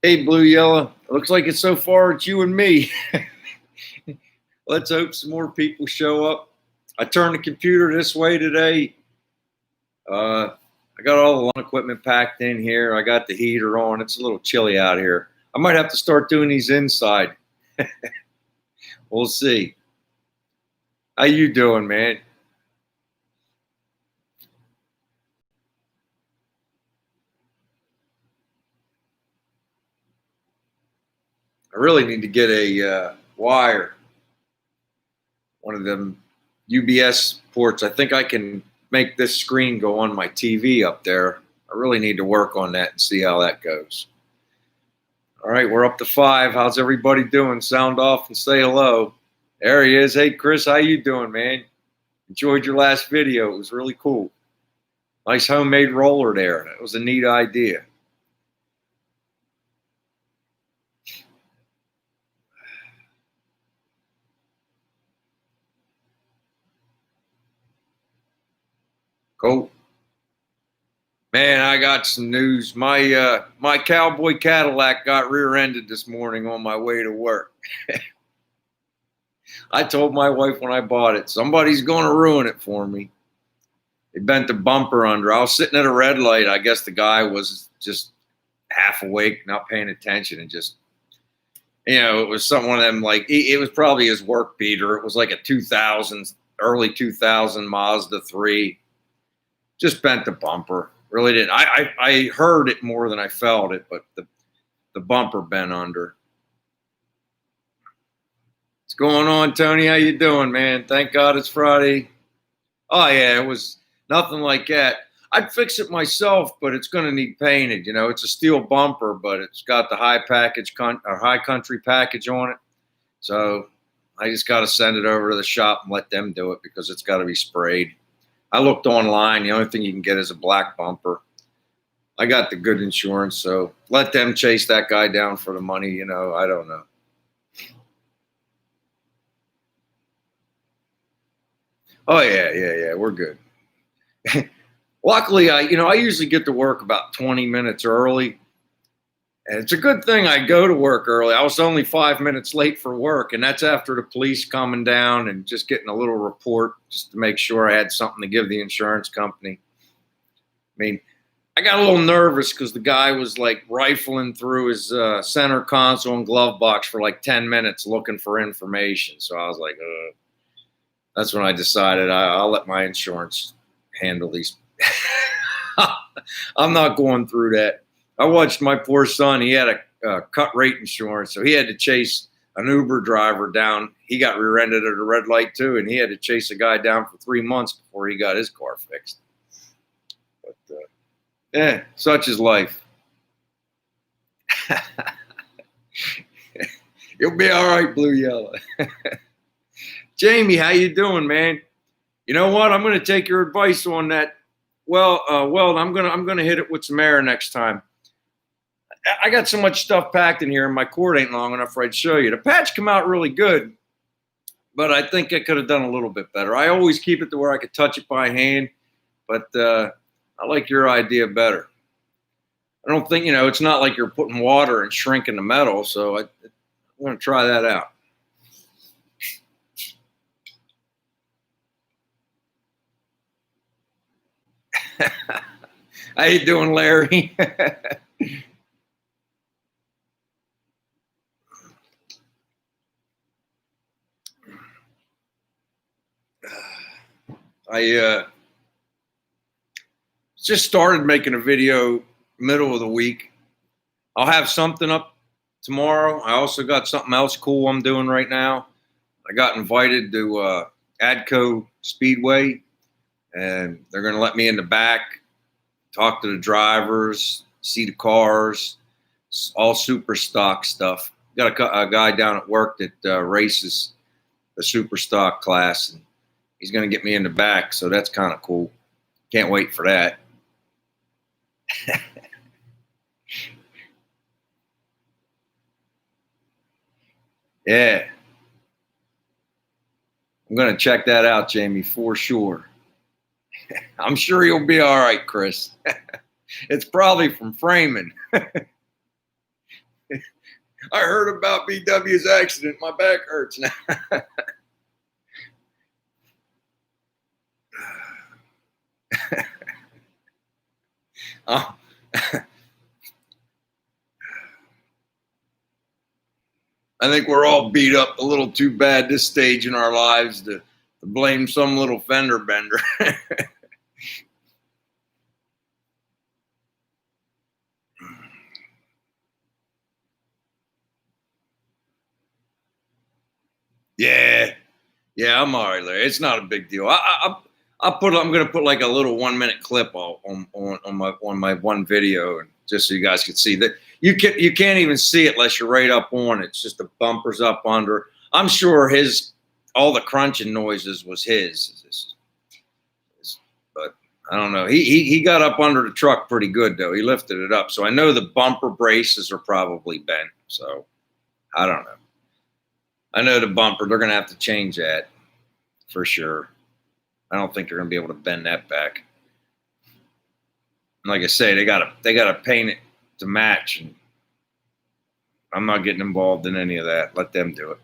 Hey, Blue Yellow. Looks like it's so far it's you and me. Let's hope some more people show up. I turned the computer this way today. I got all the lawn equipment packed in here. I got the heater on. It's a little chilly out here. I might have to start doing these inside. We'll see. How you doing, man? I really need to get a wire, one of them UBS ports. I think I can make this screen go on my TV up there. I really need to work on that and see how that goes. All right, we're up to 5. How's everybody doing? Sound off and say hello. There he is. Hey, Chris, how you doing, man? Enjoyed your last video. It was really cool. Nice homemade roller there. That was a neat idea. Cool. Man, I got some news. My cowboy Cadillac got rear-ended this morning on my way to work. I told my wife when I bought it, somebody's going to ruin it for me. They bent the bumper under. I was sitting at a red light. I guess the guy was just half awake, not paying attention, and just, it was one of them, like, it was probably his work beater. It was like a 2000, early 2000 Mazda 3. Just bent the bumper. Really didn't. I heard it more than I felt it, but the bumper bent under. What's going on, Tony? How you doing, man? Thank God it's Friday. Oh, yeah, it was nothing like that. I'd fix it myself, but it's going to need painted. It's a steel bumper, but it's got the high country package on it. So I just got to send it over to the shop and let them do it because it's got to be sprayed. I looked online. The only thing you can get is a black bumper. I got the good insurance, so let them chase that guy down for the money. I don't know. Oh, yeah. We're good. Luckily, I usually get to work about 20 minutes early. And it's a good thing I go to work early. I was only 5 minutes late for work, and that's after the police coming down and just getting a little report just to make sure I had something to give the insurance company. I mean, I got a little nervous because the guy was like rifling through his center console and glove box for like 10 minutes looking for information. So I was like, that's when I decided I'll let my insurance handle these. I'm not going through that. I watched my poor son. He had a cut rate insurance, so he had to chase an Uber driver down. He got rear-ended at a red light too, and he had to chase a guy down for 3 months before he got his car fixed. But such is life. You'll be all right, Blue Yellow. Jamie, how you doing, man? You know what? I'm going to take your advice on that. Well, I'm gonna hit it with some air next time. I got so much stuff packed in here, and my cord ain't long enough for I'd show you. The patch come out really good, but I think I could have done a little bit better. I always keep it to where I could touch it by hand, but I like your idea better. I don't think, it's not like you're putting water and shrinking the metal, so I'm going to try that out. How you doing, Larry? I just started making a video middle of the week. I'll have something up tomorrow. I also got something else cool I'm doing right now. I got invited to Adco Speedway, and they're going to let me in the back, talk to the drivers, see the cars, all super stock stuff. Got a guy down at work that races the super stock class, and he's going to get me in the back, so that's kind of cool. Can't wait for that. Yeah. I'm going to check that out, Jamie, for sure. I'm sure you'll be all right, Chris. It's probably from framing. I heard about BW's accident. My back hurts now. Oh. I think we're all beat up a little too bad this stage in our lives to blame some little fender bender. Yeah, I'm all right, Larry. It's not a big deal. I'm going to put like a little 1 minute clip on my one video, and just so you guys can see that you can't even see it unless you're right up on it. It's just the bumpers up under. I'm sure all the crunching noises was his, but I don't know. He got up under the truck pretty good though. He lifted it up, so I know the bumper braces are probably bent. So I don't know. I know the bumper, they're going to have to change that for sure. I don't think they're going to be able to bend that back. And like I say, they got to paint it to match, and I'm not getting involved in any of that. Let them do it.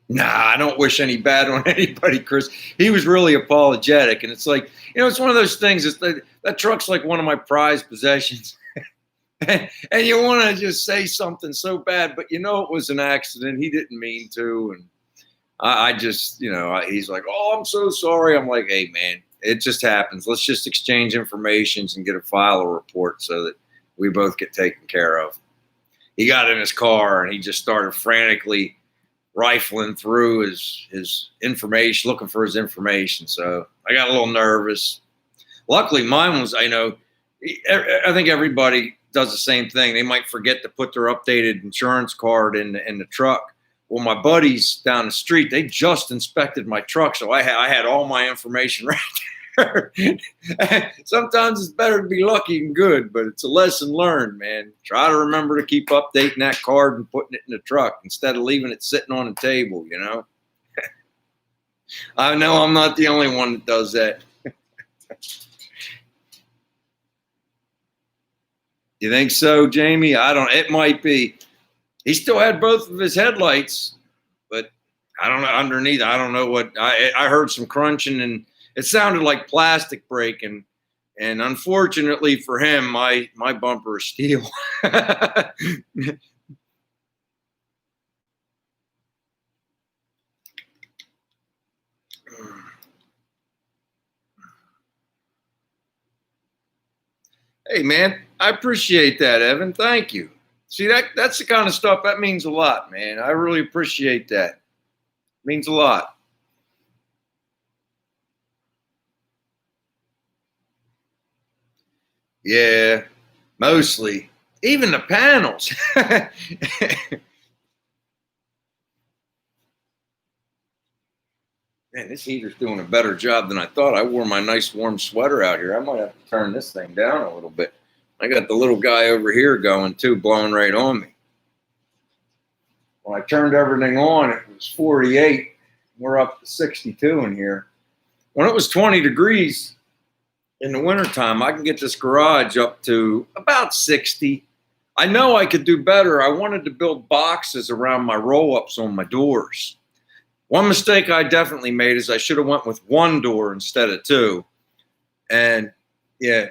Nah, I don't wish any bad on anybody, Chris. He was really apologetic, and it's like, it's one of those things. That truck's like one of my prized possessions, and you want to just say something so bad, but it was an accident. He didn't mean to, and I just, he's like, "Oh, I'm so sorry." I'm like, "Hey, man, it just happens. Let's just exchange informations and get a file report so that we both get taken care of." He got in his car and he just started frantically rifling through his information, looking for his information. So I got a little nervous. Luckily, mine was, I think everybody does the same thing. They might forget to put their updated insurance card in the truck. Well, my buddies down the street, they just inspected my truck, so I had all my information right there. Sometimes it's better to be lucky than good, but it's a lesson learned, man. Try to remember to keep updating that card and putting it in the truck instead of leaving it sitting on the table, I know I'm not the only one that does that. You think so, Jamie? It might be. He still had both of his headlights, but I don't know underneath. I don't know what I heard some crunching, and it sounded like plastic breaking. And unfortunately for him, my bumper is steel. Hey, man, I appreciate that, Evan. Thank you. See, that's the kind of stuff that means a lot, man. I really appreciate that. It means a lot. Yeah, mostly. Even the panels. Man, this heater's doing a better job than I thought. I wore my nice warm sweater out here. I might have to turn this thing down a little bit. I got the little guy over here going too, blowing right on me. When I turned everything on, it was 48. We're up to 62 in here. When it was 20 degrees in the wintertime, I can get this garage up to about 60. I know I could do better. I wanted to build boxes around my roll-ups on my doors. One mistake I definitely made is I should have went with one door instead of two. And yeah,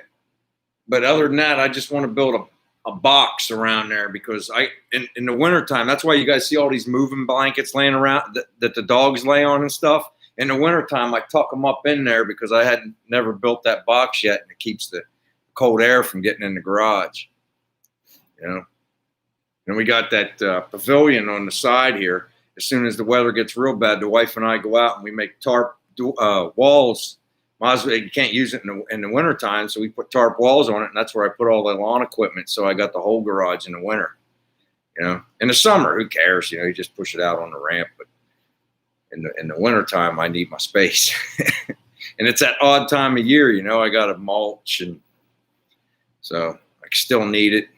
but other than that, I just want to build a box around there because in the wintertime, that's why you guys see all these moving blankets laying around that the dogs lay on and stuff. In the wintertime, I tuck them up in there because I had never built that box yet, and it keeps the cold air from getting in the garage. And we got that pavilion on the side here. As soon as the weather gets real bad, the wife and I go out and we make tarp walls. You can't use it in the wintertime, so we put tarp walls on it, and that's where I put all the lawn equipment. So I got the whole garage in the winter. In the summer, who cares? You just push it out on the ramp. But in the wintertime, I need my space. And it's that odd time of year, I got to mulch, and so I still need it.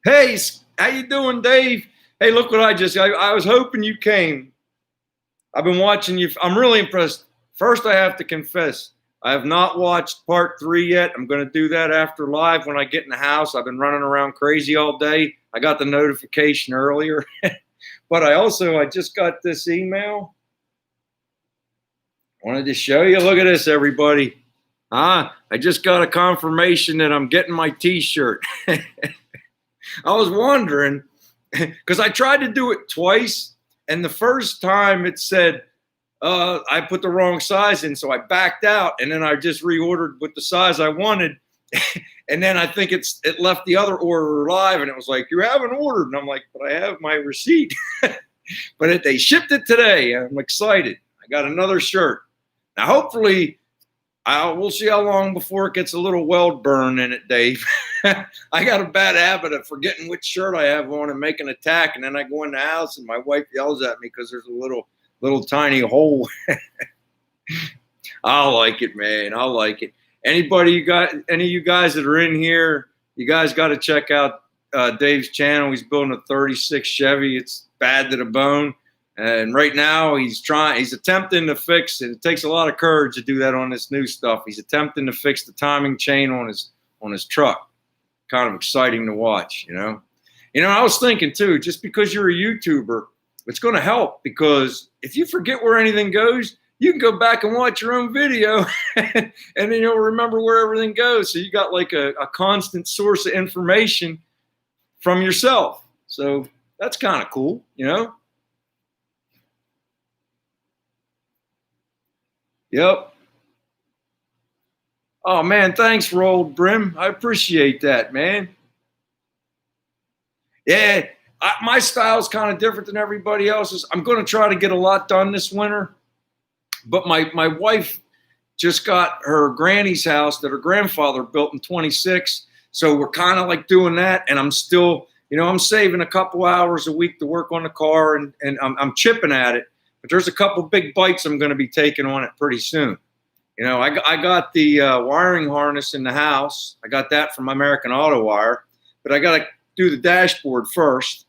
Hey, how you doing, Dave? Hey, look what I was hoping you came. I've been watching you. I'm really impressed. First, I have to confess, I have not watched part 3 yet. I'm going to do that after live when I get in the house. I've been running around crazy all day. I got the notification earlier. But I just got this email. I wanted to show you. Look at this, everybody. I just got a confirmation that I'm getting my t-shirt. I was wondering, because I tried to do it twice, and the first time it said, I put the wrong size in, so I backed out, and then I just reordered with the size I wanted. And then I think it left the other order live, and it was like, you haven't ordered. And I'm like, but I have my receipt. But they shipped it today. I'm excited. I got another shirt. Now, hopefully, we'll see how long before it gets a little weld burn in it, Dave. I got a bad habit of forgetting which shirt I have on and making a tack, and then I go in the house, and my wife yells at me because there's a little tiny hole. I like it, man. I like it. Any of you guys that are in here, you guys got to check out Dave's channel. He's building a 36 Chevy. It's bad to the bone. And right now he's attempting to fix it. It takes a lot of courage to do that on this new stuff. He's attempting to fix the timing chain on his truck. Kind of exciting to watch, you know. I was thinking too, just because you're a YouTuber, it's going to help, because if you forget where anything goes, you can go back and watch your own video and then you'll remember where everything goes. So you got like a constant source of information from yourself. So that's kind of cool, you know? Yep. Oh, man, thanks, Rolled Brim. I appreciate that, man. Yeah, my style is kind of different than everybody else's. I'm going to try to get a lot done this winter. But my wife just got her granny's house that her grandfather built in 26. So we're kind of like doing that. And I'm still, I'm saving a couple hours a week to work on the car, and I'm chipping at it. But there's a couple big bites I'm going to be taking on it pretty soon. I got the wiring harness in the house. I got that from American Auto Wire. But I got to do the dashboard first.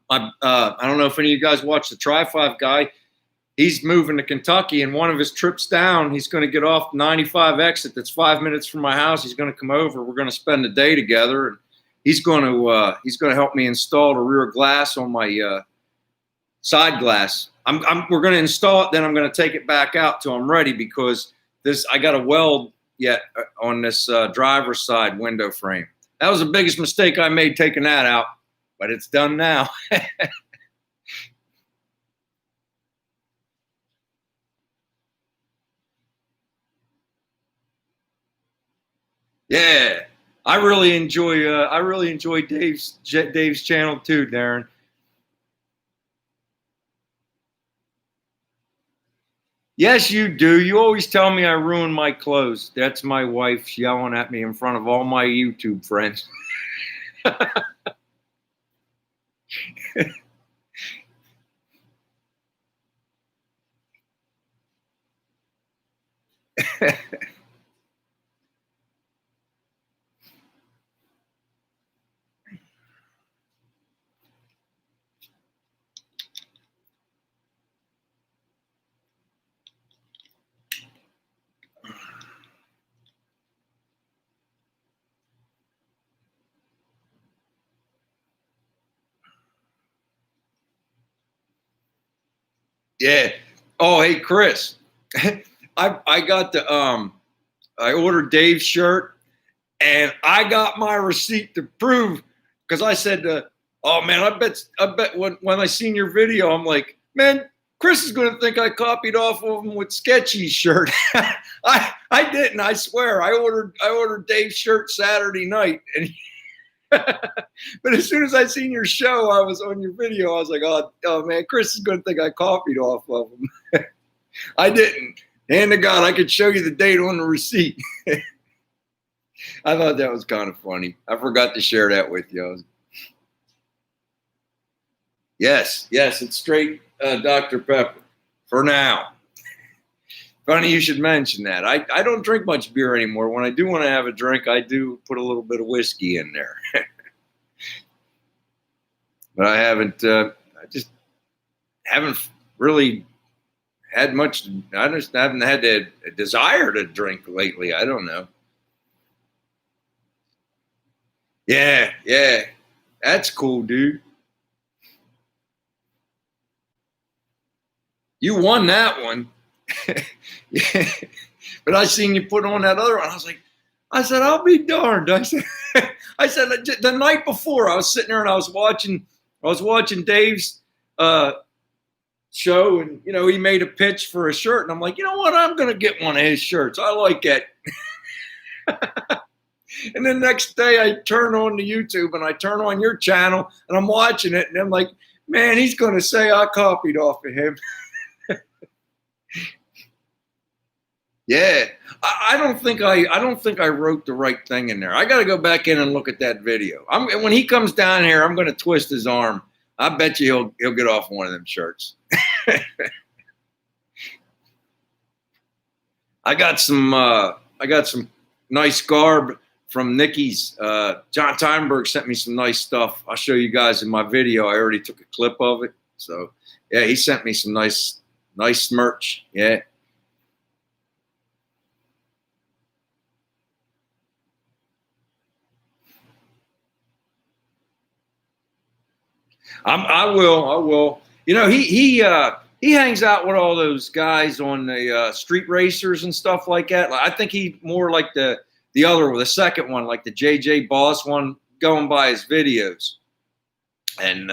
I don't know if any of you guys watch the Tri-5 guy. He's moving to Kentucky, and one of his trips down, he's going to get off 95 exit. That's 5 minutes from my house. He's going to come over. We're going to spend the day together, and he's going to help me install the rear glass on my side glass. We're going to install it, then I'm going to take it back out till I'm ready, because I got a weld yet on this driver's side window frame. That was the biggest mistake I made, taking that out, but it's done now. Yeah, I really enjoy Dave's channel too, Darren. Yes, you do. You always tell me I ruin my clothes. That's my wife yelling at me in front of all my YouTube friends. Yeah. Oh, hey, Chris. I got I ordered Dave's shirt, and I got my receipt to prove, because I said, oh man, I bet when I seen your video, I'm like, man, Chris is going to think I copied off of him with Sketchy's shirt. I didn't. I swear. I ordered Dave's shirt Saturday night, and but as soon as I seen your show, I was on your video. I was like, oh man, Chris is going to think I copied off of him. I didn't. Hand to God, I could show you the date on the receipt. I thought that was kind of funny. I forgot to share that with you. Yes, it's straight Dr. Pepper for now. Funny you should mention that. I don't drink much beer anymore. When I do want to have a drink, I do put a little bit of whiskey in there. But I just haven't really had much. I just haven't had a desire to drink lately. I don't know. Yeah, yeah, that's cool, dude. You won that one. Yeah. But I seen you put on that other one. I said, I'll be darned. I said the night before I was sitting there and I was watching Dave's show, and he made a pitch for a shirt, and I'm like, you know what? I'm gonna get one of his shirts. I like it. And then next day I turn on the YouTube and I turn on your channel and I'm watching it, and I'm like, man, he's gonna say I copied off of him. Yeah, I don't think I wrote the right thing in there. I got to go back in and look at that video. When he comes down here, I'm going to twist his arm. I bet you he'll get off one of them shirts. I got some nice garb from Nikki's. John Teinberg sent me some nice stuff. I'll show you guys in my video. I already took a clip of it. So yeah, he sent me some nice merch. Yeah. I will. He hangs out with all those guys on the street racers and stuff like that. I think he more like the other, the second one, like the JJ Boss one, going by his videos. And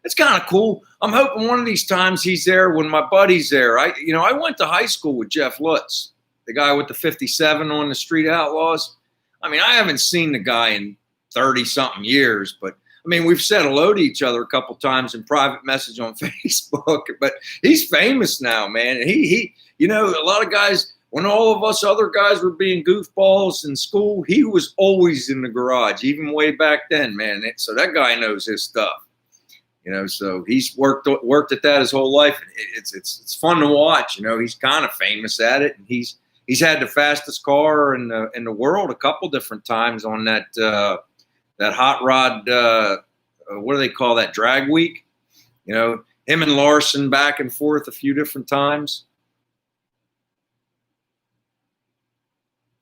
it's kind of cool. I'm hoping one of these times he's there when my buddy's there. I went to high school with Jeff Lutz, the guy with the 57 on the Street Outlaws. I mean, I haven't seen the guy in 30-something years, but I mean, we've said hello to each other a couple times in private message on Facebook, but he's famous now, man. And he a lot of guys, when all of us other guys were being goofballs in school, he was always in the garage, even way back then, man. So that guy knows his stuff, so he's worked at that his whole life. It's fun to watch, he's kind of famous at it. And he's had the fastest car in the world a couple different times on that hot rod, what do they call that, drag week? Him and Larson back and forth a few different times.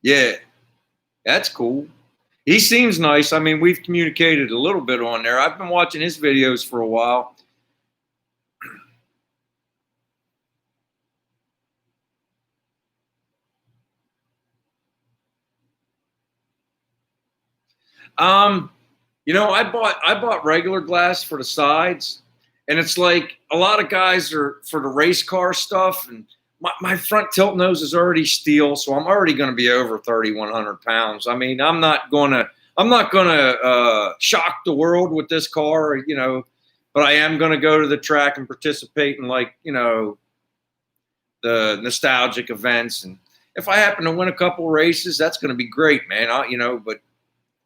Yeah, that's cool. He seems nice. I mean, we've communicated a little bit on there. I've been watching his videos for a while. I bought regular glass for the sides, and it's like a lot of guys are for the race car stuff, and my front tilt nose is already steel, so I'm already going to be over 3,100 pounds. I mean, I'm not gonna shock the world with this car, but I am going to go to the track and participate in the nostalgic events, and if I happen to win a couple races, that's going to be great, man. But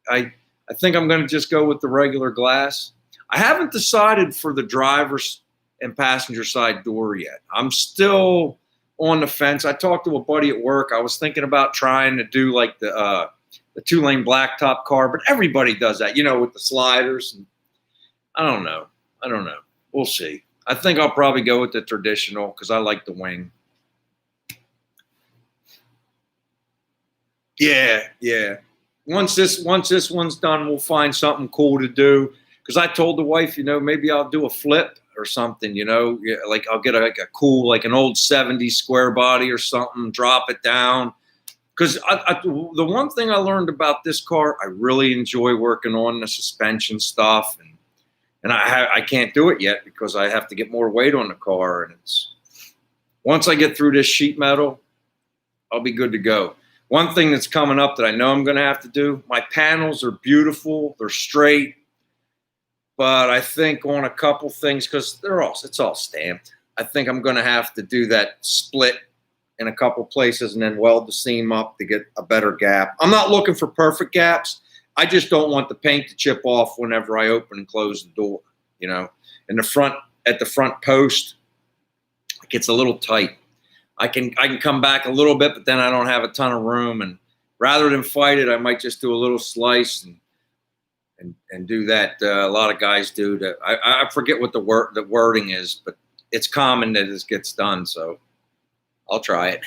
I think I'm going to just go with the regular glass. I haven't decided for the driver's and passenger side door yet. I'm still on the fence. I talked to a buddy at work. I was thinking about trying to do like the 2-lane blacktop car, but everybody does that, with the sliders. And I don't know. We'll see. I think I'll probably go with the traditional because I like the wing. Yeah. Once this one's done, we'll find something cool to do. Because I told the wife, maybe I'll do a flip or something, like I'll get a cool, like an old 70s square body or something, drop it down. Because the one thing I learned about this car, I really enjoy working on the suspension stuff, and I can't do it yet because I have to get more weight on the car. And once I get through this sheet metal, I'll be good to go. One thing that's coming up that I know I'm going to have to do, my panels are beautiful, they're straight, but I think on a couple things, because it's all stamped, I think I'm going to have to do that split in a couple places and then weld the seam up to get a better gap. I'm not looking for perfect gaps. I just don't want the paint to chip off whenever I open and close the door, In the front, at the front post, it gets a little tight. I can come back a little bit, but then I don't have a ton of room. And rather than fight it, I might just do a little slice and do that. A lot of guys do. I forget what the wording is, but it's common that this gets done. So I'll try it.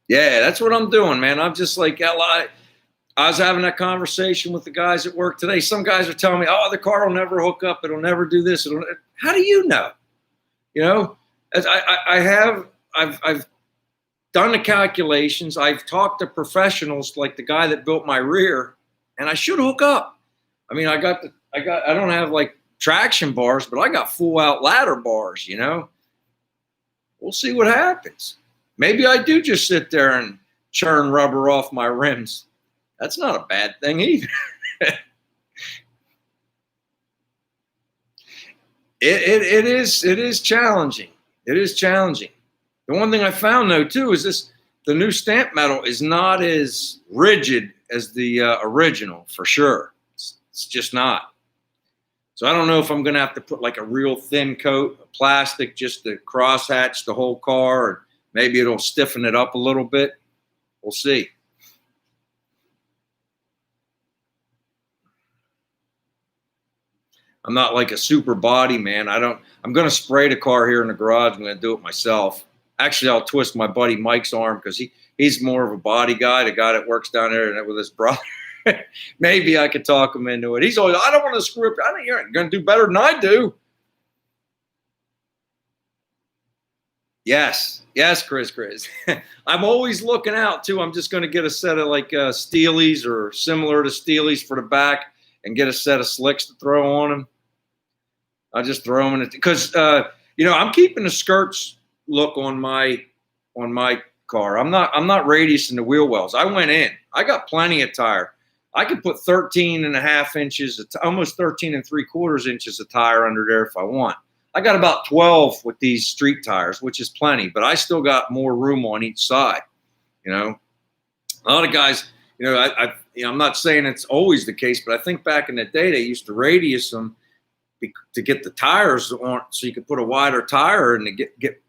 Yeah, that's what I'm doing, man. I'm just like, I was having that conversation with the guys at work today. Some guys are telling me, oh, the car will never hook up. It'll never do this. How do you know? You know, as I've done the calculations. I've talked to professionals like the guy that built my rear, and I should hook up. I mean, I don't have like traction bars, but I got full out ladder bars, you know. We'll see what happens. Maybe I do just sit there and churn rubber off my rims. That's not a bad thing either. It is challenging. It is challenging. The one thing I found though too is the new stamp metal is not as rigid as the original for sure. It's just not. So I don't know if I'm going to have to put like a real thin coat of plastic just to crosshatch the whole car, or maybe it'll stiffen it up a little bit. We'll see. I'm not like a super body man. I'm going to spray the car here in the garage. I'm going to do it myself. Actually, I'll twist my buddy Mike's arm because he's more of a body guy, the guy that works down there with his brother. Maybe I could talk him into it. He's always, I don't want to screw up. You're going to do better than I do. Yes, Chris. I'm always looking out too. I'm just going to get a set of like Steelies or similar to Steelies for the back, and get a set of slicks to throw on them. I'll just throw them in because I'm keeping the skirts look on my car. I'm not radiusing the wheel wells. I went in. I got plenty of tire. I could put 13.5 inches, almost 13.75 inches of tire under there if I want. I got about 12 with these street tires, which is plenty, but I still got more room on each side. You know, a lot of guys, I'm not saying it's always the case, but I think back in the day they used to radius them to get the tires on, so you could put a wider tire and to get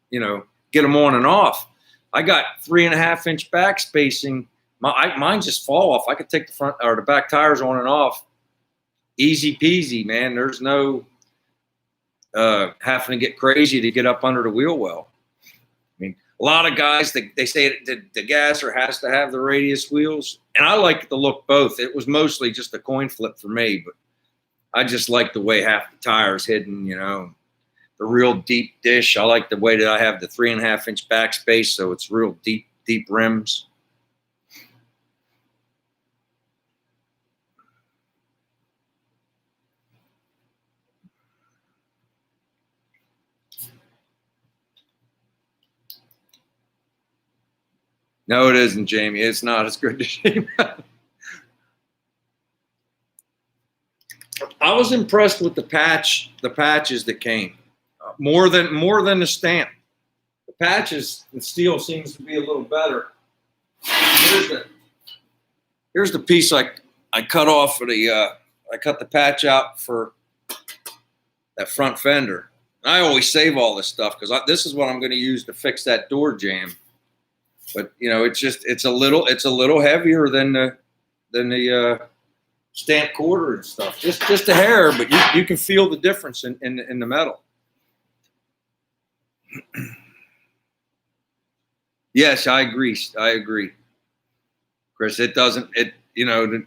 them on and off. I got 3.5 inch back spacing. Mine just fall off. I could take the front or the back tires on and off, easy peasy, man. There's no having to get crazy to get up under the wheel well. I mean, a lot of guys they say the gasser has to have the radius wheels, and I like the look both. It was mostly just a coin flip for me, but I just like the way half the tire's hidden, the real deep dish. I like the way that I have the 3.5 inch back space, so it's real deep rims. No, it isn't, Jamie. It's not as good as Jamie. I was impressed with the patches that came, more than the stamp. The patches, the steel seems to be a little better. Here's the piece I cut off of I cut the patch out for that front fender. I always save all this stuff because this is what I'm going to use to fix that door jamb. But it's a little heavier than the stamp quarter and stuff. Just a hair, but you can feel the difference in the metal. Yes, I agree, Chris. The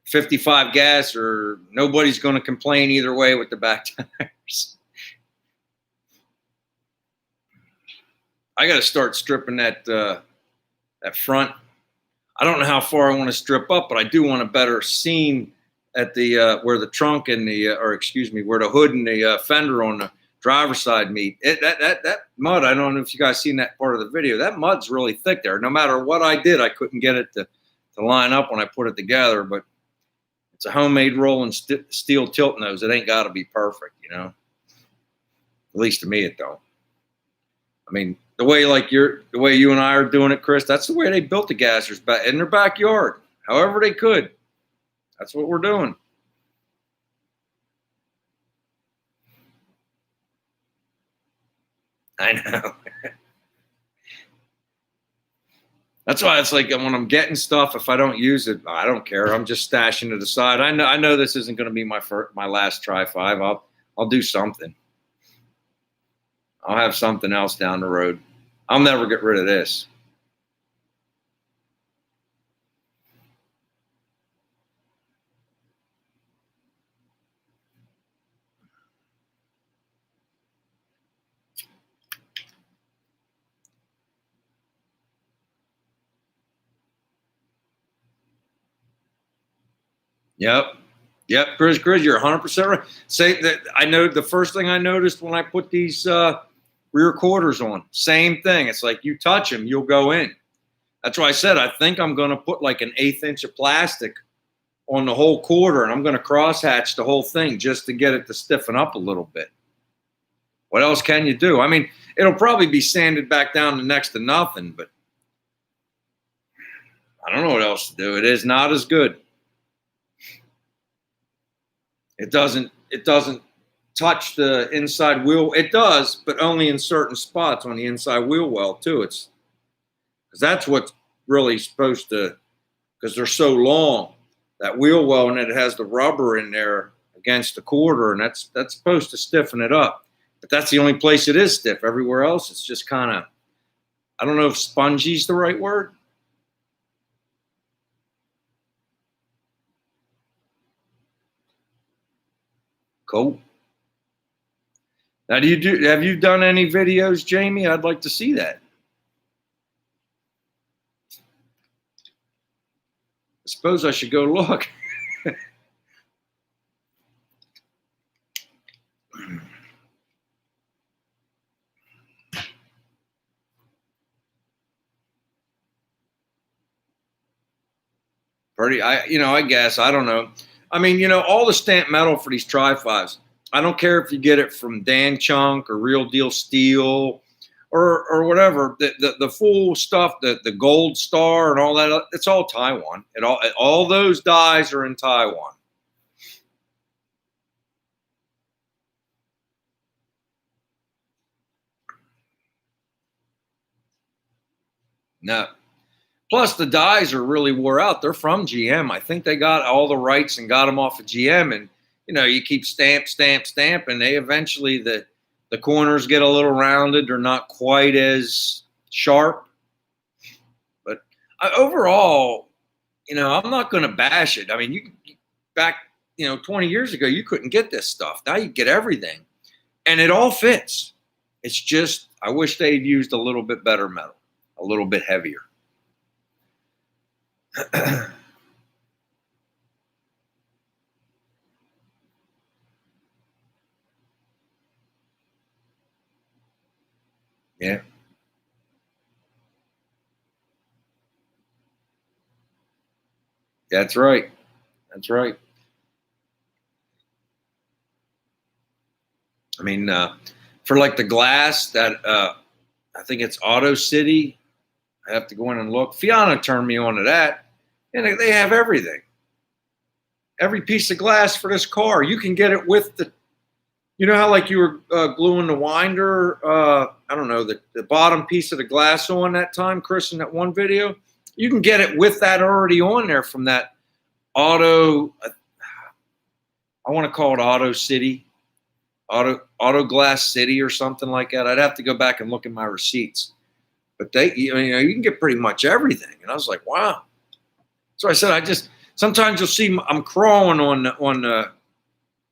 55 gas, or nobody's going to complain either way with the back tires. I got to start stripping that front. I don't know how far I want to strip up, but I do want a better seam at the where the trunk and where the hood and the fender on the driver's side meet. That mud, I don't know if you guys seen that part of the video. That mud's really thick there. No matter what I did, I couldn't get it to line up when I put it together. But it's a homemade rolling steel tilt nose. It ain't got to be perfect, At least to me, it don't. I mean, the way you and I are doing it, Chris, that's the way they built the gassers in their backyard, however they could. That's what we're doing. I know. That's why it's like when I'm getting stuff, if I don't use it, I don't care. I'm just stashing it aside. I know this isn't going to be my last Tri-5. I'll do something. I'll have something else down the road. I'll never get rid of this. Yep. Yep, Chris, you're 100% right. Say that I know the first thing I noticed when I put these rear quarters on, same thing. It's like you touch them, you'll go in. That's why I said I think I'm going to put like an 1/8 inch of plastic on the whole quarter, and I'm going to cross hatch the whole thing just to get it to stiffen up a little bit. What else can you do? I mean, it'll probably be sanded back down to next to nothing, but I don't know what else to do. It is not as good. It doesn't touch the inside wheel. It does, but only in certain spots on the inside wheel well too. It's because that's what's really supposed to, because they're so long, that wheel well, and it has the rubber in there against the quarter, and that's supposed to stiffen it up. But that's the only place it is stiff. Everywhere else, it's just kind of, I don't know if spongy is the right word. Cool. Now, have you done any videos, Jamie? I'd like to see that. I suppose I should go look. I guess, I don't know. I mean, all the stamped metal for these Tri-5s, I don't care if you get it from Dan Chunk or Real Deal Steel or whatever, the full stuff, the Gold Star and all that, it's all Taiwan. All those dies are in Taiwan. No. Plus, the dies are really wore out. They're from GM. I think they got all the rights and got them off of GM. And, you keep stamp, and they eventually, the corners get a little rounded. They're not quite as sharp. But overall, I'm not going to bash it. I mean, back, 20 years ago, you couldn't get this stuff. Now you get everything. And it all fits. It's just, I wish they'd used a little bit better metal, a little bit heavier. Yeah. That's right. That's right. I mean, for like the glass that I think it's Auto City. I have to go in and look. Fiona turned me on to that, and they have everything. Every piece of glass for this car, you can get it with the. You know how like you were gluing the winder, I don't know, the bottom piece of the glass on that time, Chris, in that one video? You can get it with that already on there from that Auto, I want to call it Auto City, Auto Glass City or something like that. I'd have to go back and look at my receipts. But you can get pretty much everything. And I was like, wow. So I said, sometimes you'll see I'm crawling on the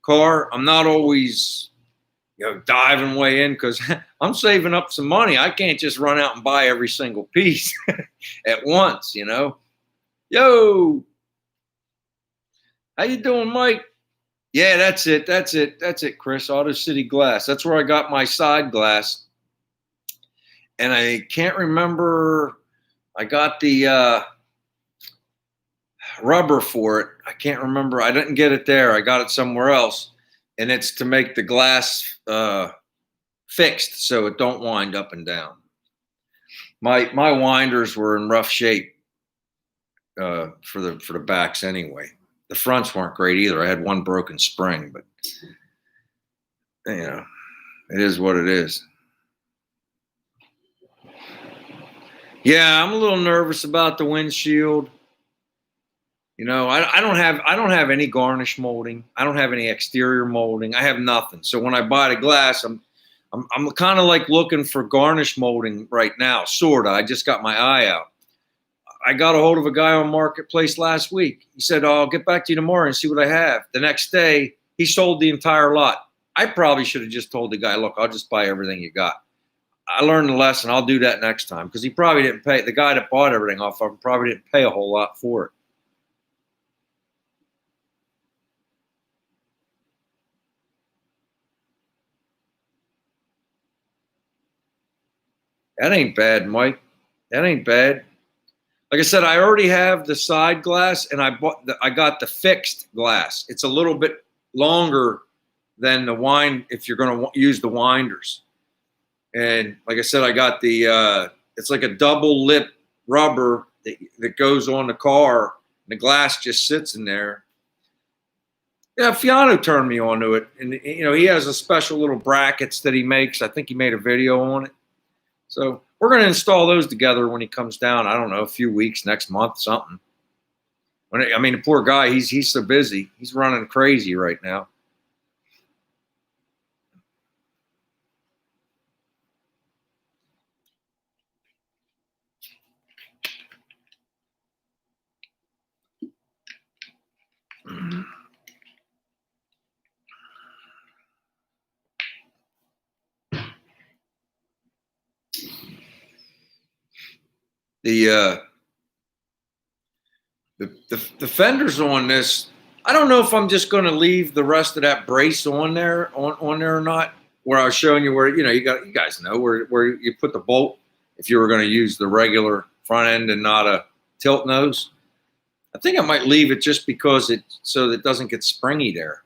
car. I'm not always, diving way in because I'm saving up some money. I can't just run out and buy every single piece at once, Yo, how you doing, Mike? Yeah, that's it, Chris. Auto City Glass. That's where I got my side glass. And I can't remember. I got the rubber for it. I can't remember. I didn't get it there. I got it somewhere else. And it's to make the glass fixed so it don't wind up and down. My winders were in rough shape for the backs anyway. The fronts weren't great either. I had one broken spring, but it is what it is. Yeah, I'm a little nervous about the windshield. I don't have any garnish molding. I don't have any exterior molding. I have nothing. So when I buy the glass, I'm I'm kind of like looking for garnish molding right now, sorta. I just got my eye out. I got a hold of a guy on Marketplace last week. He said, "Oh, I'll get back to you tomorrow and see what I have." The next day, he sold the entire lot. I probably should have just told the guy, "Look, I'll just buy everything you got." I learned the lesson. I'll do that next time, because he probably didn't pay. The guy that bought everything off of him probably didn't pay a whole lot for it. That ain't bad, Mike. That ain't bad. Like I said, I already have the side glass, and I got the fixed glass. It's a little bit longer than the wind if you're going to use the winders. And like I said, I got the it's like a double lip rubber that goes on the car. And the glass just sits in there. Yeah, Fiano turned me onto it, and he has a special little brackets that he makes. I think he made a video on it. So we're going to install those together when he comes down. I don't know, a few weeks, next month, something. I mean, the poor guy, he's so busy. He's running crazy right now. The fenders on this, I don't know if I'm just going to leave the rest of that brace on there or not. Where I was showing you where you guys know where you put the bolt if you were going to use the regular front end and not a tilt nose. I think I might leave it just because so that it doesn't get springy there.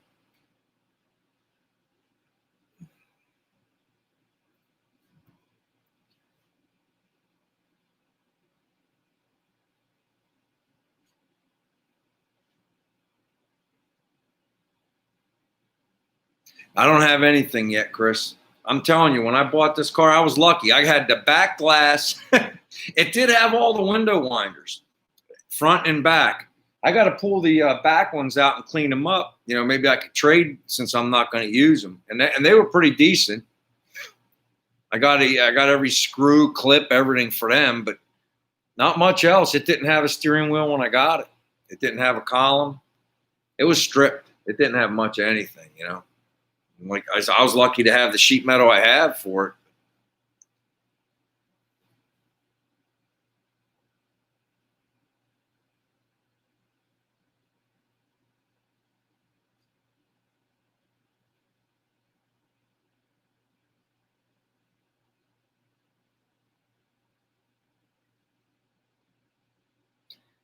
I don't have anything yet, Chris. I'm telling you, when I bought this car, I was lucky. I had the back glass. It did have all the window winders, front and back. I got to pull the back ones out and clean them up. Maybe I could trade since I'm not going to use them. And they were pretty decent. I got every screw, clip, everything for them, but not much else. It didn't have a steering wheel when I got it. It didn't have a column. It was stripped. It didn't have much of anything, Like I was lucky to have the sheet metal I have for it.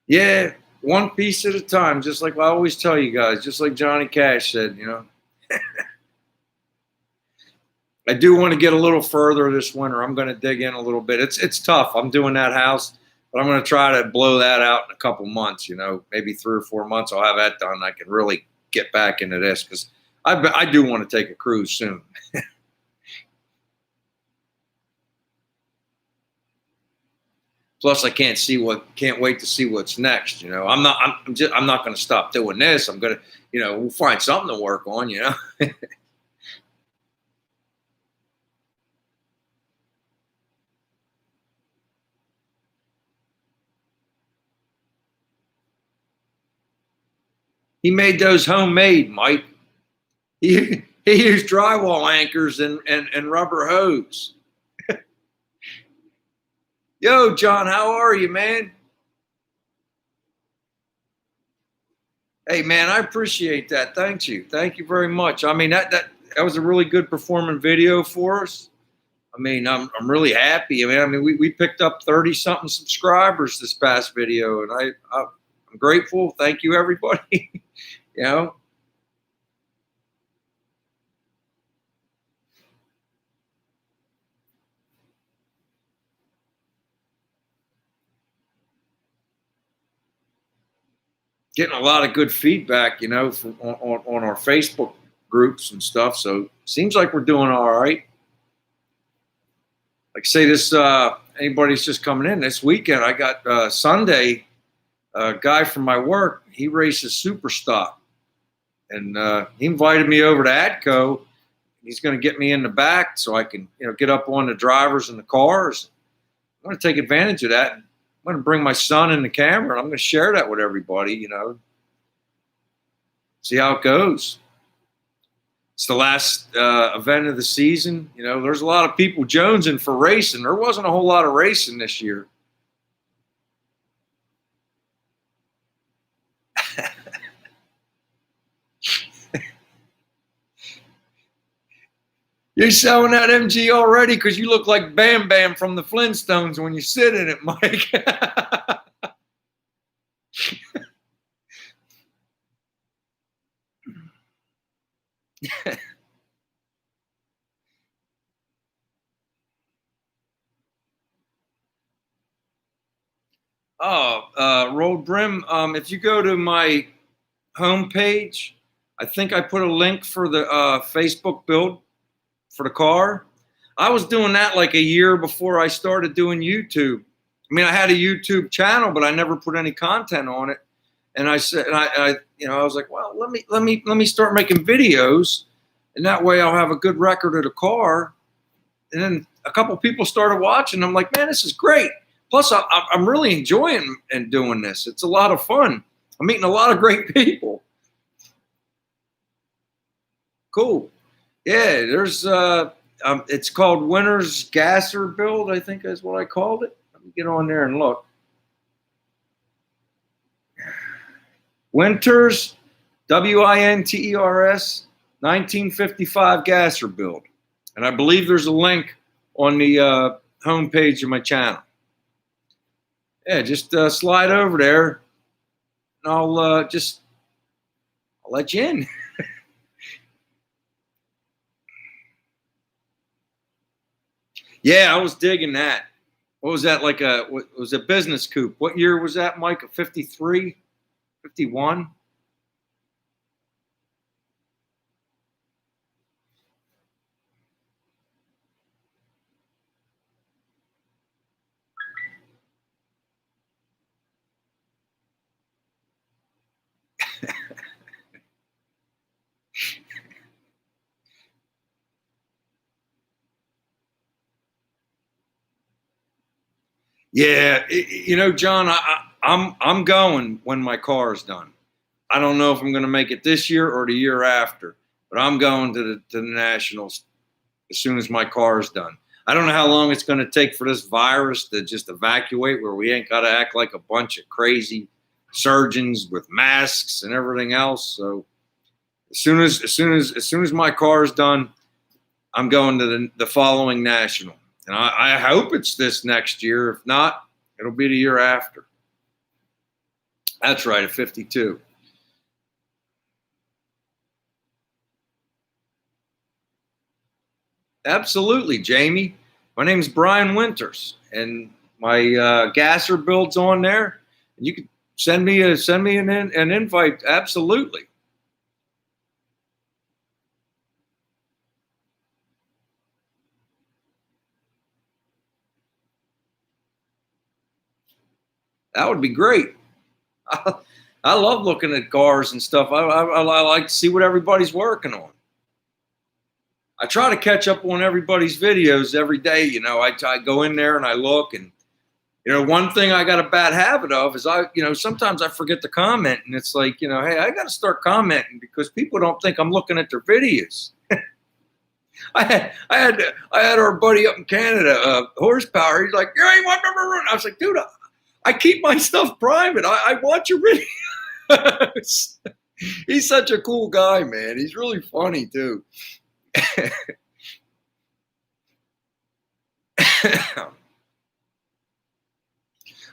Yeah, one piece at a time, just like I always tell you guys, just like Johnny Cash said, I do want to get a little further this winter. I'm going to dig in a little bit. It's tough. I'm doing that house, but I'm going to try to blow that out in a couple months, maybe 3 or 4 months. I'll have that done. I can really get back into this because I do want to take a cruise soon. Plus, I can't wait to see what's next. I'm not going to stop doing this. I'm going to, we'll find something to work on. He made those homemade, Mike. He used drywall anchors and rubber hose. Yo, John, how are you, man? Hey, man, I appreciate that. Thank you. Thank you very much. I mean, that was a really good performing video for us. I mean, I'm really happy. I mean, we picked up 30-something subscribers this past video, and I'm grateful. Thank you, everybody. Getting a lot of good feedback, from on our Facebook groups and stuff. So seems like we're doing all right. Like say this, anybody's just coming in this weekend. I got Sunday, a guy from my work. He races super stock, and he invited me over to Atco. he's going to get me in the back so I can, get up on the drivers and the cars. I'm going to take advantage of that. I'm going to bring my son in the camera, and I'm going to share that with everybody, see how it goes. It's the last event of the season. There's a lot of people jonesing for racing. There wasn't a whole lot of racing this year. You're selling that MG already because you look like Bam Bam from the Flintstones when you sit in it, Mike. Rolled Brim. If you go to my homepage, I think I put a link for the Facebook build for the car. I was doing that like a year before I started doing YouTube. I mean, I had a YouTube channel, but I never put any content on it. And I said, I was like, well, let me start making videos, and that way I'll have a good record of the car. And then a couple people started watching. I'm like, man, this is great. Plus, I'm really enjoying and doing this. It's a lot of fun. I'm meeting a lot of great people. Cool. Yeah, there's it's called Winter's Gasser Build, I think is what I called it. Let me get on there and look. Winters, WINTERS, 1955 Gasser Build. And I believe there's a link on the homepage of my channel. Yeah, just slide over there, and I'll let you in. Yeah, I was digging that. What was that, like what was a business coupe? What year was that, Mike? A 53, 51? Yeah, John, I'm going when my car is done. I don't know if I'm going to make it this year or the year after, but I'm going to the Nationals as soon as my car is done. I don't know how long it's going to take for this virus to just evacuate, where we ain't got to act like a bunch of crazy surgeons with masks and everything else. So as soon as my car is done, I'm going to the following National. And I hope it's this next year. If not, it'll be the year after. That's right, a 52. Absolutely, Jamie. My name's Brian Winters, and my Gasser Build's on there. And you can send me an invite. Absolutely. That would be great. I love looking at cars and stuff. I like to see what everybody's working on. I try to catch up on everybody's videos every day. I go in there and I look, and one thing I got a bad habit of is sometimes I forget to comment, and it's like, hey, I got to start commenting because people don't think I'm looking at their videos. I had our buddy up in Canada, Horsepower. He's like, you ain't want number run. I was like, dude, I keep my stuff private. I watch your videos. He's such a cool guy, man. He's really funny too.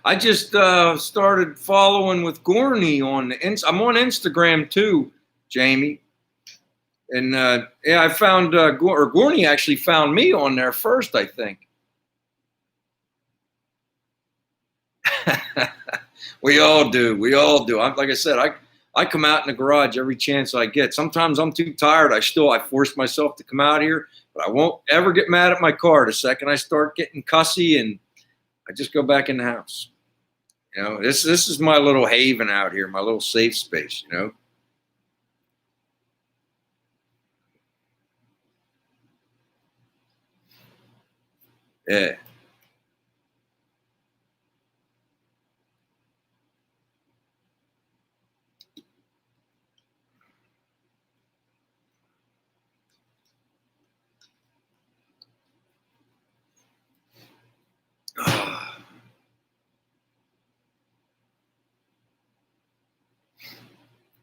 I just started following with Gorney I'm on Instagram too, Jamie. And I found Gorney actually found me on there first, I think. We all do. Like I said, I come out in the garage every chance I get. Sometimes I'm too tired. I force myself to come out here, but I won't ever get mad at my car. The second I start getting cussy, and I just go back in the house. This is my little haven out here, my little safe space. Yeah.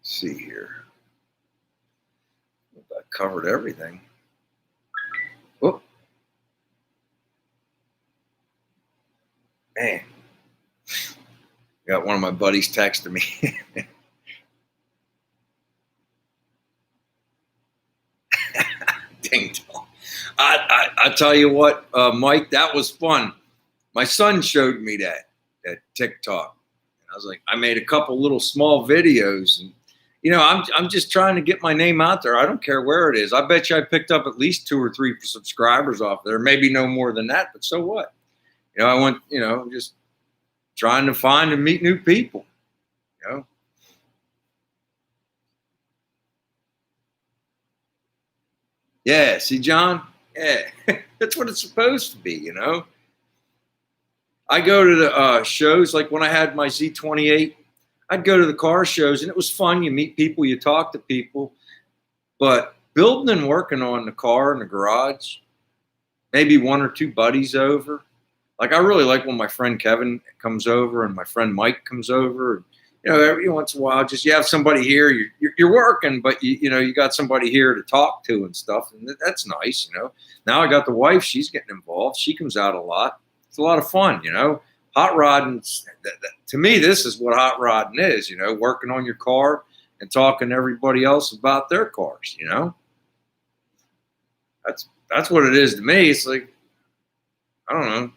See here. I covered everything. Oh, man. Got one of my buddies texting me. Ding dong. I tell you what, Mike, that was fun. My son showed me that TikTok. I was like, I made a couple little small videos, and I'm just trying to get my name out there. I don't care where it is. I bet you I picked up at least 2 or 3 subscribers off there. Maybe no more than that, but so what? I went, just trying to find and meet new people. Yeah, see, John? Yeah, that's what it's supposed to be, I go to the shows, like when I had my Z28, I'd go to the car shows, and it was fun. You meet people, you talk to people. But building and working on the car in the garage, maybe 1 or 2 buddies over. Like, I really like when my friend Kevin comes over and my friend Mike comes over. Every once in a while, just you have somebody here. You're working, but you got somebody here to talk to and stuff, and that's nice. Now I got the wife; she's getting involved. She comes out a lot. It's a lot of fun. Hot rodding. To me, this is what hot rodding is. Working on your car and talking to everybody else about their cars. That's what it is to me. It's like, I don't know.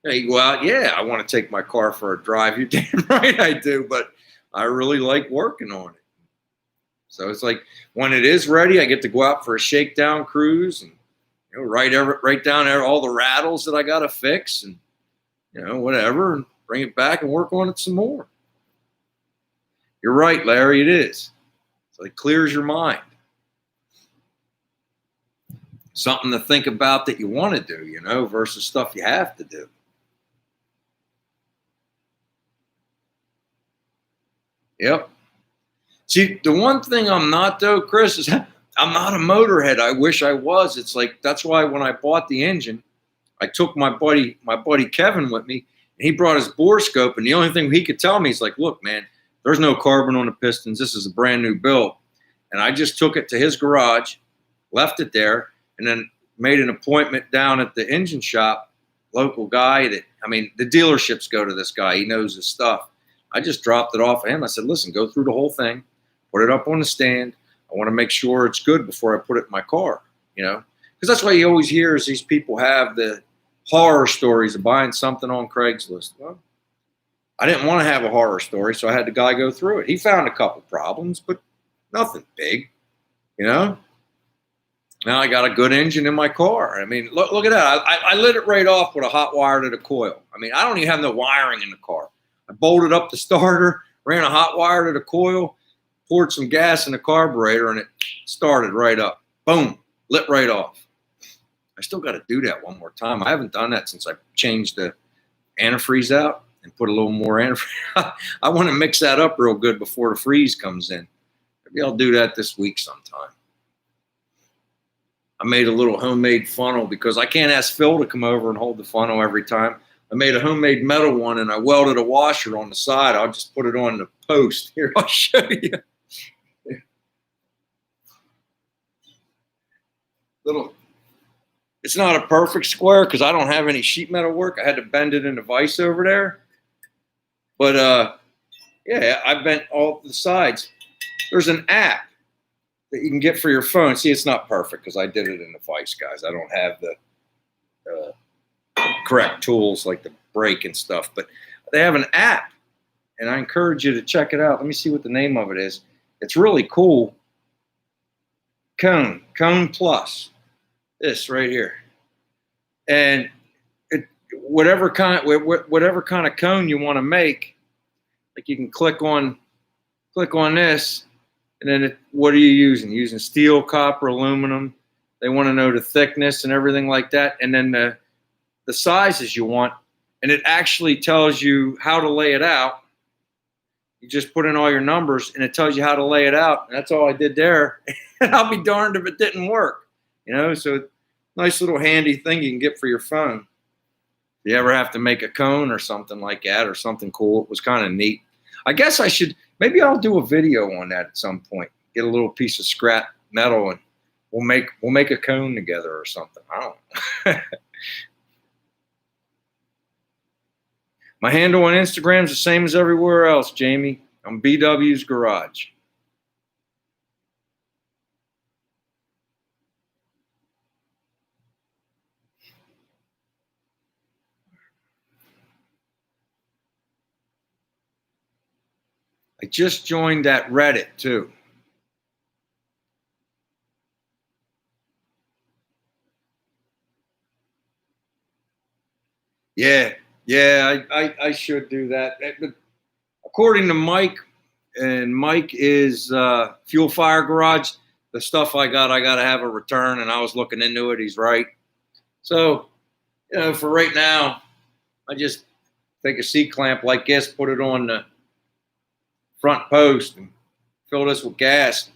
You go out, yeah, I want to take my car for a drive. You're damn right I do, but I really like working on it. So it's like when it is ready, I get to go out for a shakedown cruise and write down all the rattles that I got to fix and whatever, and bring it back and work on it some more. You're right, Larry, it is. So it clears your mind. Something to think about that you want to do, versus stuff you have to do. Yep. See, the one thing I'm not, though, Chris, is I'm not a motorhead. I wish I was. It's like, that's why when I bought the engine, I took my buddy Kevin with me, and he brought his bore scope, and the only thing he could tell me is like, look, man, there's no carbon on the pistons. This is a brand new build. And I just took it to his garage, left it there, and then made an appointment down at the engine shop, local guy the dealerships go to this guy. He knows his stuff. I just dropped it off of him. I said, listen, go through the whole thing, put it up on the stand. I want to make sure it's good before I put it in my car, because that's why you always hear is these people have the horror stories of buying something on Craigslist. Well, I didn't want to have a horror story, so I had the guy go through it. He found a couple problems, but nothing big, Now I got a good engine in my car. Look at that. I lit it right off with a hot wire to the coil. I don't even have no wiring in the car. I bolted up the starter, ran a hot wire to the coil, poured some gas in the carburetor, and it started right up. Boom, lit right off. I still got to do that one more time. I haven't done that since I changed the antifreeze out and put a little more antifreeze. I want to mix that up real good before the freeze comes in. Maybe I'll do that this week sometime. I made a little homemade funnel because I can't ask Phil to come over and hold the funnel every time. I made a homemade metal one, and I welded a washer on the side. I'll just put it on the post. Here, I'll show you. It's not a perfect square because I don't have any sheet metal work. I had to bend it in the vise over there. But, yeah, I bent all the sides. There's an app that you can get for your phone. See, it's not perfect because I did it in the vise, guys. I don't have the correct tools like the brake and stuff, but they have an app, and I encourage you to check it out. Let me see what the name of it is. It's really cool. Cone Plus, this right here, and whatever kind of cone you want to make, like you can click on this, and then what are you using? Using steel, copper, aluminum. They want to know the thickness and everything like that, and then the sizes you want, and it actually tells you how to lay it out. You just put in all your numbers, and it tells you how to lay it out. And that's all I did there. And I'll be darned if it didn't work. So nice little handy thing you can get for your phone. If you ever have to make a cone or something like that, or something cool, it was kind of neat. I guess maybe I'll do a video on that at some point. Get a little piece of scrap metal and we'll make a cone together or something. I don't know. My handle on Instagram is the same as everywhere else, Jamie. I'm BW's Garage. I just joined that Reddit too. Yeah, I should do that. But according to Mike, and Mike is Fuel Fire Garage, the stuff I got to have a return, and I was looking into it. He's right. So, for right now, I just take a C-clamp like this, put it on the front post, and fill this with gas.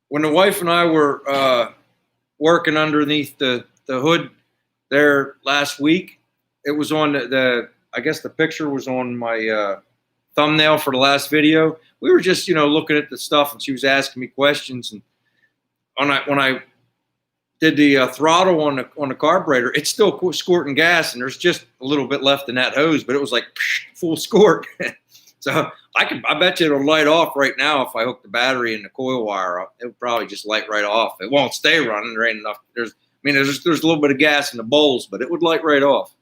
When the wife and I were working underneath the hood there last week, it was on I guess the picture was on my thumbnail for the last video. We were just, looking at the stuff, and she was asking me questions. And when I did the throttle on the carburetor, it's still squirting gas, and there's just a little bit left in that hose, but it was like full squirt. So I bet you it'll light off right now if I hook the battery and the coil wire up. It'll probably just light right off. It won't stay running. There ain't enough. There's a little bit of gas in the bowls, but it would light right off.